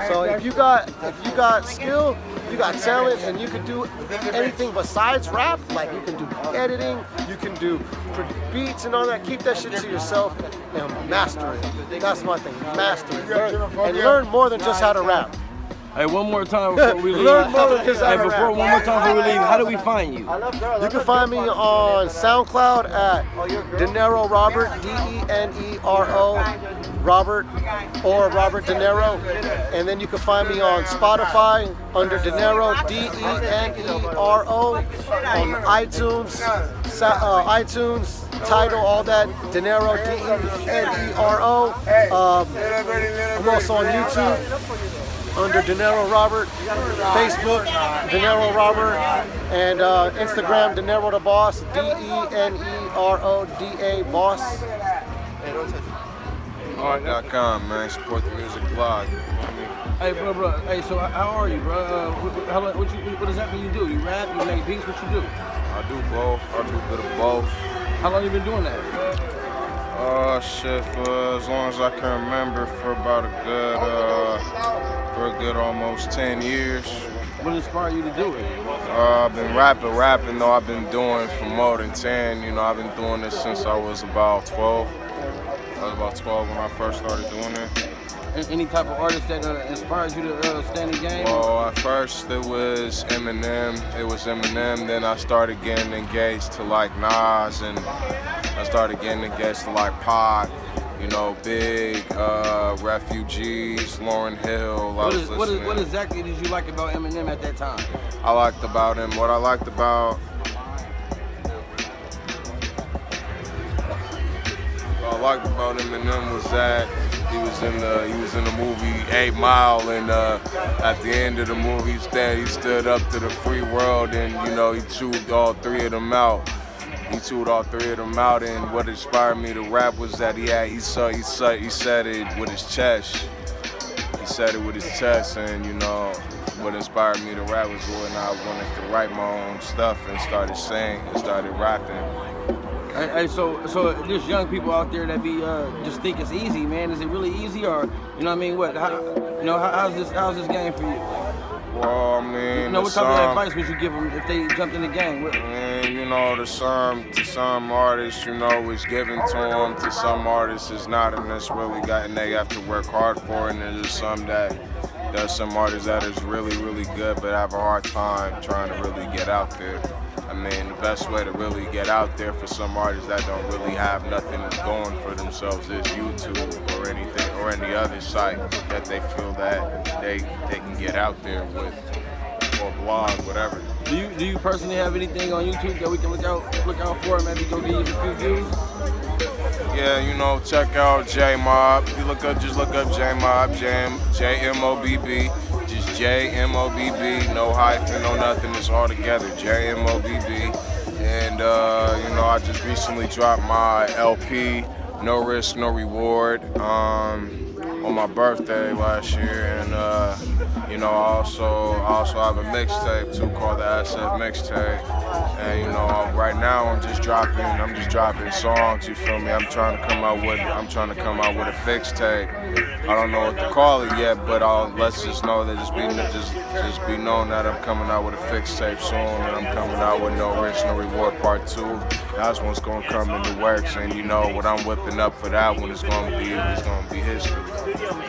So if you got skill, you got talent, and you can do anything besides rap, like you can do editing, you can do beats and all that. Keep that shit to yourself and master it. That's my thing. Master it. And learn more than just how to rap. Hey, one more time before we leave. Learn more than just how to rap. One more time before we leave, how do we find you? You can find me on SoundCloud at Dinero Robert, D-E-N-E-R-O, Robert, or Robert Dinero. And then you can find me on Spotify under Dinero, D-E-N-E-R-O, on iTunes, Tidal, all that, Dinero, D-E-N-E-R-O. I'm also on YouTube under Dinero Robert, Facebook, Dinero Robert, and Instagram, Dinero the Boss, D-E-N-E-R-O-D-A Boss. R.O.T.com, man. Support the music blog. Hey, bro. Hey, so how are you, bro? What exactly you do? You rap? You make beats? What you do? I do both. I do a bit of both. How long you been doing that? Shit, for as long as I can remember, for about a good almost 10 years. What inspired you to do it? I've been rapping though. I've been doing for more than 10. You know, I've been doing this since I was about 12. I was about 12 when I first started doing it. any type of artist that inspires you to stay in the game? Well, at first it was Eminem. Then I started getting engaged to like Nas, and I started getting engaged to like Pac, you know, Big, Refugees, Lauryn Hill. What exactly did you like about Eminem at that time? I liked about him. What I liked about Eminem was that he was in the movie 8 Mile, and at the end of the movie, he stood up to the free world, and you know he chewed all three of them out. And what inspired me to rap was that he said it with his chest. He said it with his chest, and you know what inspired me to rap was when I wanted to write my own stuff and started saying and started rapping. Hey, so there's young people out there that be just think it's easy, man. Is it really easy, or you know what I mean? How's this game for you? Well, I mean, you know, what type of advice would you give them if they jumped in the game? And you know, to some artists, you know, it's given to them. To some artists, it's not, and it's really and they have to work hard for it. And there's some artists that is really, really good, but have a hard time trying to really get out there. I mean, the best way to really get out there for some artists that don't really have nothing going for themselves is YouTube or anything or any other site that they feel that they can get out there with, or blog, whatever. Do you personally have anything on YouTube that we can look out for and maybe go get you a few views? Yeah, you know, check out J-Mob. You just look up J-Mob, J-M-O-B-B. Just J-M-O-B-B, no hyphen, no nothing, it's all together, J-M-O-B-B. And, you know, I just recently dropped my LP, No Risk, No Reward, on my birthday last year. And, you know, I also have a mixtape, too, called the SF Mixtape. And, you know, right now I'm just dropping songs, you feel me? I'm trying to come out with a fixed tape. I don't know what to call it yet, but let's just know that just be known that I'm coming out with a fixed tape soon, and I'm coming out with No Risk, No Reward Part 2. That's what's gonna come into works, and you know what I'm whipping up for that one is gonna be history.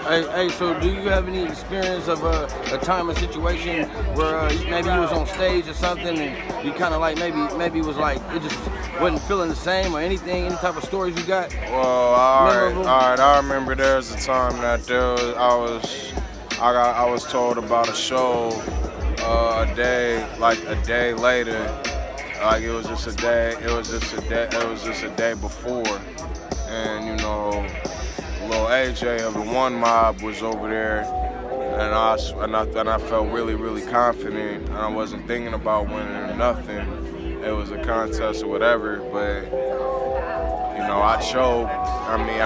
Hey, so do you have any experience of a time or situation where maybe you was on stage or something and you kind of like maybe was like it just wasn't feeling the same or anything? Any type of stories you got? Well, all right. I remember there was a time that I was told about a show a day later. Like it was just a day before, and you know, little AJ of the One Mob was over there, and I felt really, really confident, and I wasn't thinking about winning or nothing. It was a contest or whatever, but you know, I choked. I mean,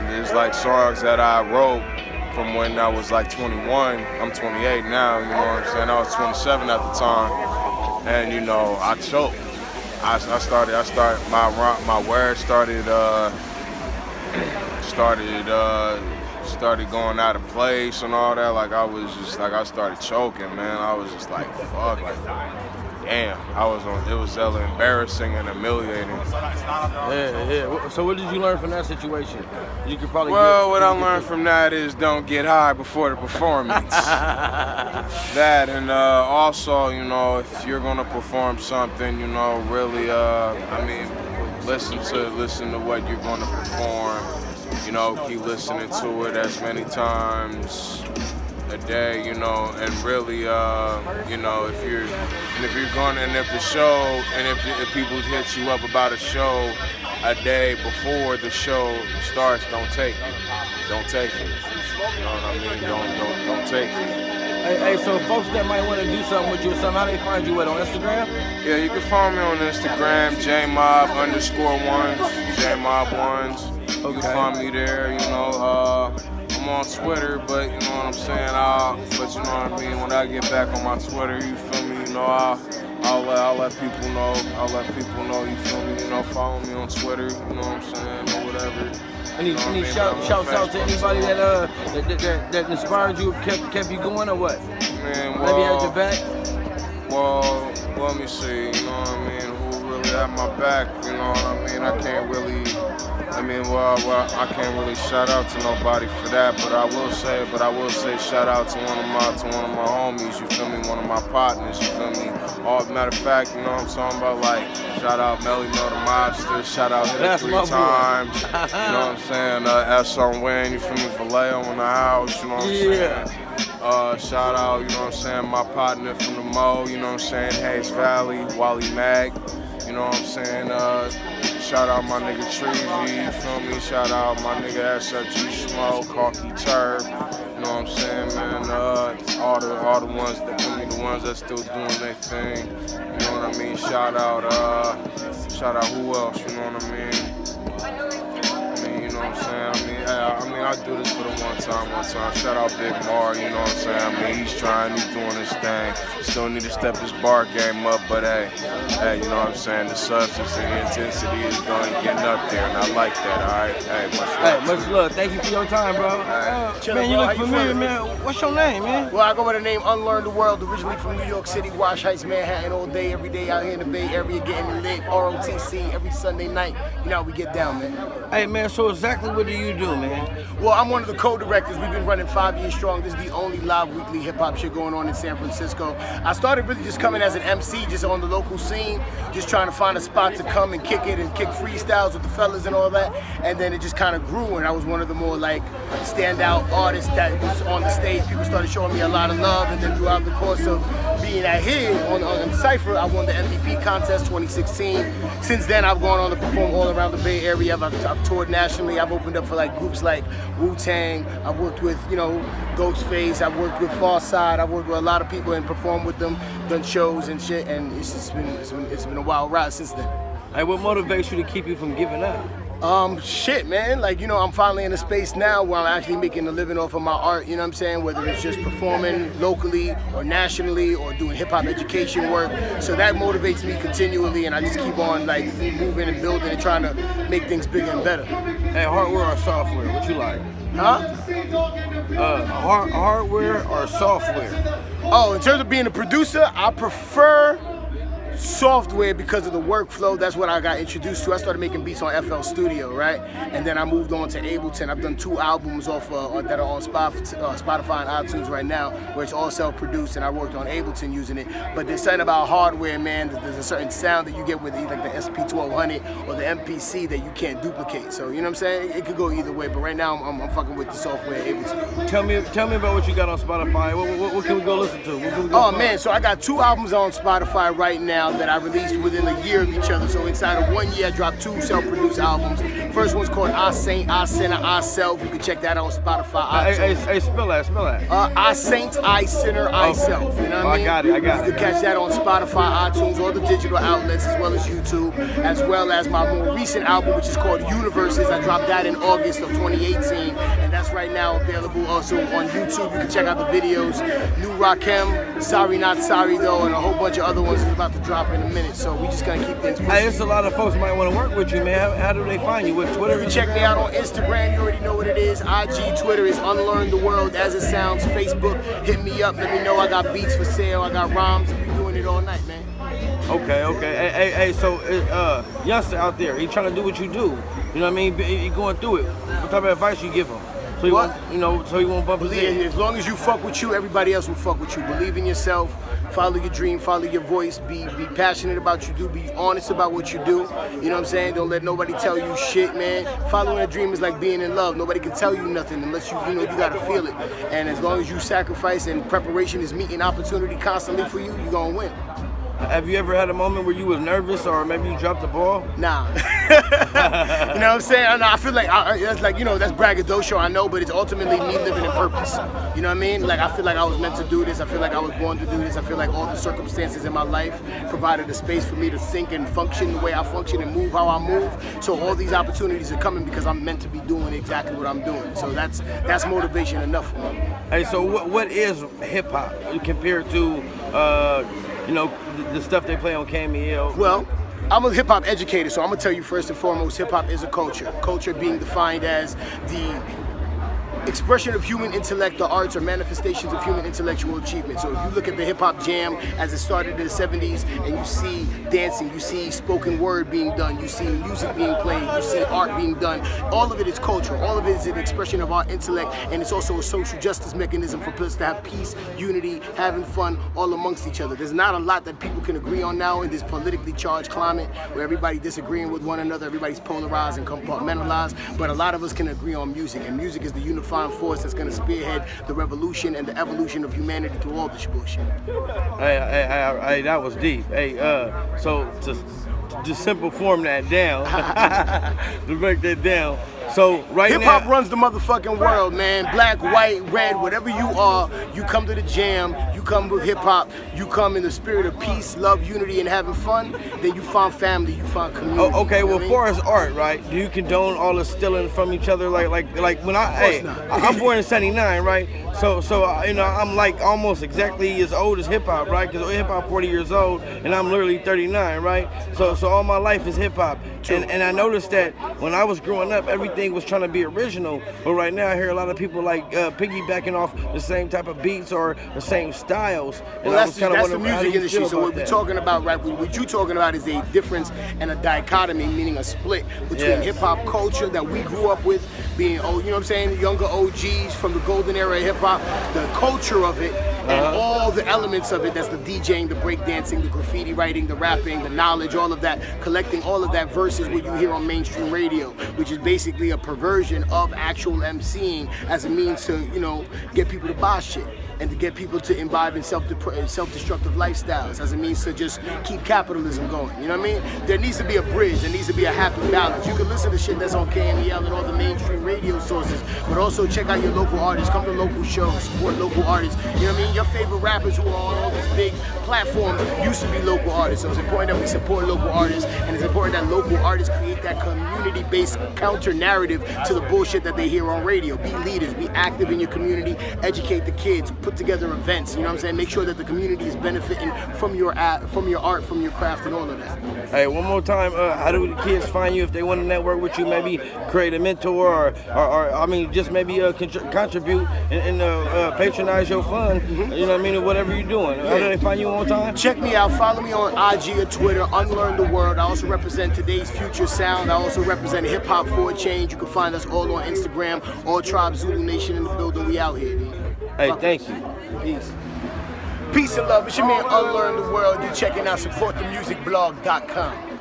there's like songs that I wrote from when I was like 21. I'm 28 now, you know what I'm saying? I was 27 at the time, and you know, I choked. My words started going out of place and all that. Like I started choking, man. I was just like, fuck, like, damn. It was hella embarrassing and humiliating. Yeah. So what did you learn from that situation? You could probably. Well, what I learned from that is don't get high before the performance. That, and also, you know, if you're gonna perform something, you know, really, listen to what you're gonna perform. You know, keep listening to it as many times a day, you know, and really, you know, if the show, and if people hit you up about a show a day before the show starts, don't take it. Don't take it. You know what I mean? Don't take it. Hey, so folks that might want to do something with you or something, how they find you on Instagram? Yeah, you can find me on Instagram, JMob_1s, JMob1s. You can find me there, you know. I'm on Twitter, but you know what I'm saying. But you know what I mean. When I get back on my Twitter, you feel me? You know, I'll let people know. You feel me? You know, follow me on Twitter. You know what I'm saying, or whatever. Any shouts out to anybody that inspired you, kept you going, or what? Man, well, maybe had your back. Well, let me see. You know what I mean? Who really had my back? You know what I mean? I can't really I mean, well, I can't really shout out to nobody for that, but I will say, shout out to one of my homies. You feel me? One of my partners. You feel me? Matter of fact, you know what I'm talking about? Like, shout out Melly Mel the Mobster. Shout out Hit 3 times. You know what I'm saying? S on Wayne. You feel me? Vallejo in the house. You know what I'm saying? Shout out, you know what I'm saying, my partner from the Mo, you know what I'm saying, Hayes Valley, Wally Mag, you know what I'm saying, shout out my nigga Treevy, you feel me, shout out my nigga SFG Smoke, Corky Turf, you know what I'm saying, man, all the ones that feel me, the ones that still doing their thing, you know what I mean, shout out who else, you know what I mean. You know what I'm saying? I do this for the one time. Shout out Big Mar, you know what I'm saying? I mean, he's doing his thing. Still need to step his bar game up, but hey, you know what I'm saying? The substance and the intensity is going to get up there, and I like that, all right? Hey, much love. Much love. Thank you for your time, bro. Man, you look familiar, man. What's your name, man? Well, I go by the name Unlearn the World, originally from New York City, Wash Heights, Manhattan, all day, every day out here in the Bay Area, getting lit, R.O.T.C, every Sunday night. You know how we get down, man. Hey, man, so exactly what do you do, man? Well, I'm one of the co-directors. We've been running 5 years strong. This is the only live weekly hip-hop shit going on in San Francisco. I started really just coming as an MC, just on the local scene, just trying to find a spot to come and kick it and kick freestyles with the fellas and all that. And then it just kind of grew, and I was one of the more like standout artists that was on the stage. People started showing me a lot of love, and then throughout the course of being out here on Cypher, I won the MVP contest 2016. Since then, I've gone on to perform all around the Bay Area. I've toured nationally. I've opened up for like groups like Wu-Tang. I've worked with, you know, Ghostface. I've worked with Farside. I've worked with a lot of people and performed with them, done shows and shit, and it's been a wild ride since then. Hey, what motivates you to keep you from giving up? Shit, man, like, you know, I'm finally in a space now where I'm actually making a living off of my art, you know what I'm saying? Whether it's just performing locally or nationally or doing hip-hop education work. So that motivates me continually, and I just keep on, like, moving and building and trying to make things bigger and better. Hey, hardware or software? What you like? Huh? Hardware or software? Oh, in terms of being a producer, I prefer software because of the workflow. That's what I got introduced to. I started making beats on FL Studio, right? And then I moved on to Ableton. I've done 2 albums off that are on Spotify and iTunes right now, where it's all self-produced, and I worked on Ableton using it. But there's something about hardware, man. There's a certain sound that you get with either like the SP1200 or the MPC that you can't duplicate. So, you know what I'm saying? It could go either way, but right now I'm fucking with the software Ableton. Tell me about what you got on Spotify. What can we go listen to? Man, so I got 2 albums on Spotify right now that I released within a year of each other. So inside of 1 year, I dropped 2 self-produced albums. First one's called I Saint, I Sinner, I Self. You can check that out on Spotify. Hey, spell that. I Saint, I Sinner, I Self. You know what I mean? I got it. You can catch that on Spotify, iTunes, all the digital outlets, as well as YouTube, as well as my more recent album, which is called Universes. I dropped that in August of 2018, and that's right now available also on YouTube. You can check out the videos. New Rakim, Sorry Not Sorry Though, and a whole bunch of other ones is about to drop in a minute. So we just gonna keep things pushing. Hey, there's a lot of folks might want to work with you, man. How do they find you? With Twitter? You can check me out on Instagram. You already know what it is. IG, Twitter is Unlearn the World as it sounds. Facebook, hit me up. Let me know I got beats for sale. I got rhymes. I'll be doing it all night, man. Okay. Hey, so youngster out there, he trying to do what you do. You know what I mean? He going through it. What type of advice you give him? So he won't bump his head. As long as you fuck with you, everybody else will fuck with you. Believe in yourself. Follow your dream, follow your voice, be passionate about what you do, be honest about what you do. You know what I'm saying? Don't let nobody tell you shit, man. Following a dream is like being in love. Nobody can tell you nothing unless you gotta feel it. And as long as you sacrifice and preparation is meeting opportunity constantly for you, you're gonna win. Have you ever had a moment where you was nervous or maybe you dropped the ball? Nah. You know what I'm saying? I feel like that's like, that's braggadocio, I know, but it's ultimately me living in purpose. You know what I mean? Like, I feel like I was meant to do this. I feel like I was born to do this. I feel like all the circumstances in my life provided a space for me to think and function the way I function and move how I move. So all these opportunities are coming because I'm meant to be doing exactly what I'm doing. So that's motivation enough for me. Hey, so what is hip hop compared to the stuff they play on Cameo? Well, I'm a hip hop educator, so I'm gonna tell you first and foremost, hip hop is a culture. Culture being defined as the expression of human intellect, the arts are manifestations of human intellectual achievement. So if you look at the hip hop jam as it started in the 70s and you see dancing, you see spoken word being done, you see music being played, you see art being done, all of it is culture, all of it is an expression of our intellect, and it's also a social justice mechanism for us to have peace, unity, having fun all amongst each other. There's not a lot that people can agree on now in this politically charged climate where everybody disagreeing with one another, everybody's polarized and compartmentalized, but a lot of us can agree on music, and music is the unifying force that's going to spearhead the revolution and the evolution of humanity through all this bullshit. Hey, that was deep. Hey, so to just simple form that down, to break that down. So right now, hip-hop runs the motherfucking world, man. Black, white, red, whatever you are, you come to the jam, you come with hip-hop, you come in the spirit of peace, love, unity, and having fun, then you find family, you find community. Oh, okay, well, as far as art, right, do you condone all the stealing from each other? Like when I'm born in 79, right? So you know, I'm like almost exactly as old as hip-hop, right? Because hip-hop 40 years old, and I'm literally 39, right? So all my life is hip-hop. And I noticed that when I was growing up, everything was trying to be original, but right now I hear a lot of people like piggybacking off the same type of beats or the same styles. And well, that's the music industry. So what we're talking about, right? What you're talking about is a difference and a dichotomy, meaning a split between hip hop culture that we grew up with, being you know what I'm saying, younger OGs from the golden era of hip hop, the culture of it, and all the elements of it. That's the DJing, the breakdancing, the graffiti writing, the rapping, the knowledge, all of that, collecting all of that versus what you hear on mainstream radio, which is basically a perversion of actual MCing as a means to, you know, get people to buy shit and to get people to imbibe in self-destructive lifestyles as a means to just keep capitalism going. You know what I mean? There needs to be a bridge. There needs to be a happy balance. You can listen to shit that's on KMEL and all the mainstream radio sources, but also check out your local artists. Come to local shows, support local artists. You know what I mean? Your favorite rappers who are on all these big platforms used to be local artists. So it's important that we support local artists, and it's important that local artists create that community-based counter-narrative to the bullshit that they hear on radio. Be leaders, be active in your community, educate the kids, put together events, you know what I'm saying? Make sure that the community is benefiting from your art, from your craft, and all of that. Hey, one more time, how do the kids find you if they want to network with you, maybe create a mentor or I mean, just maybe contribute and patronize your fund, you know what I mean, or whatever you're doing. How do they find you one more time? Check me out, follow me on IG or Twitter, Unlearn the World. I also represent Today's Future Sound. I also represent Hip Hop for a Change. You can find us all on Instagram, All Tribe Zulu Nation in the building. We out here, dude. Hey, thank you. Peace. Peace and love. It's your man Unlearn the World. You're checking out supportthemusicblog.com.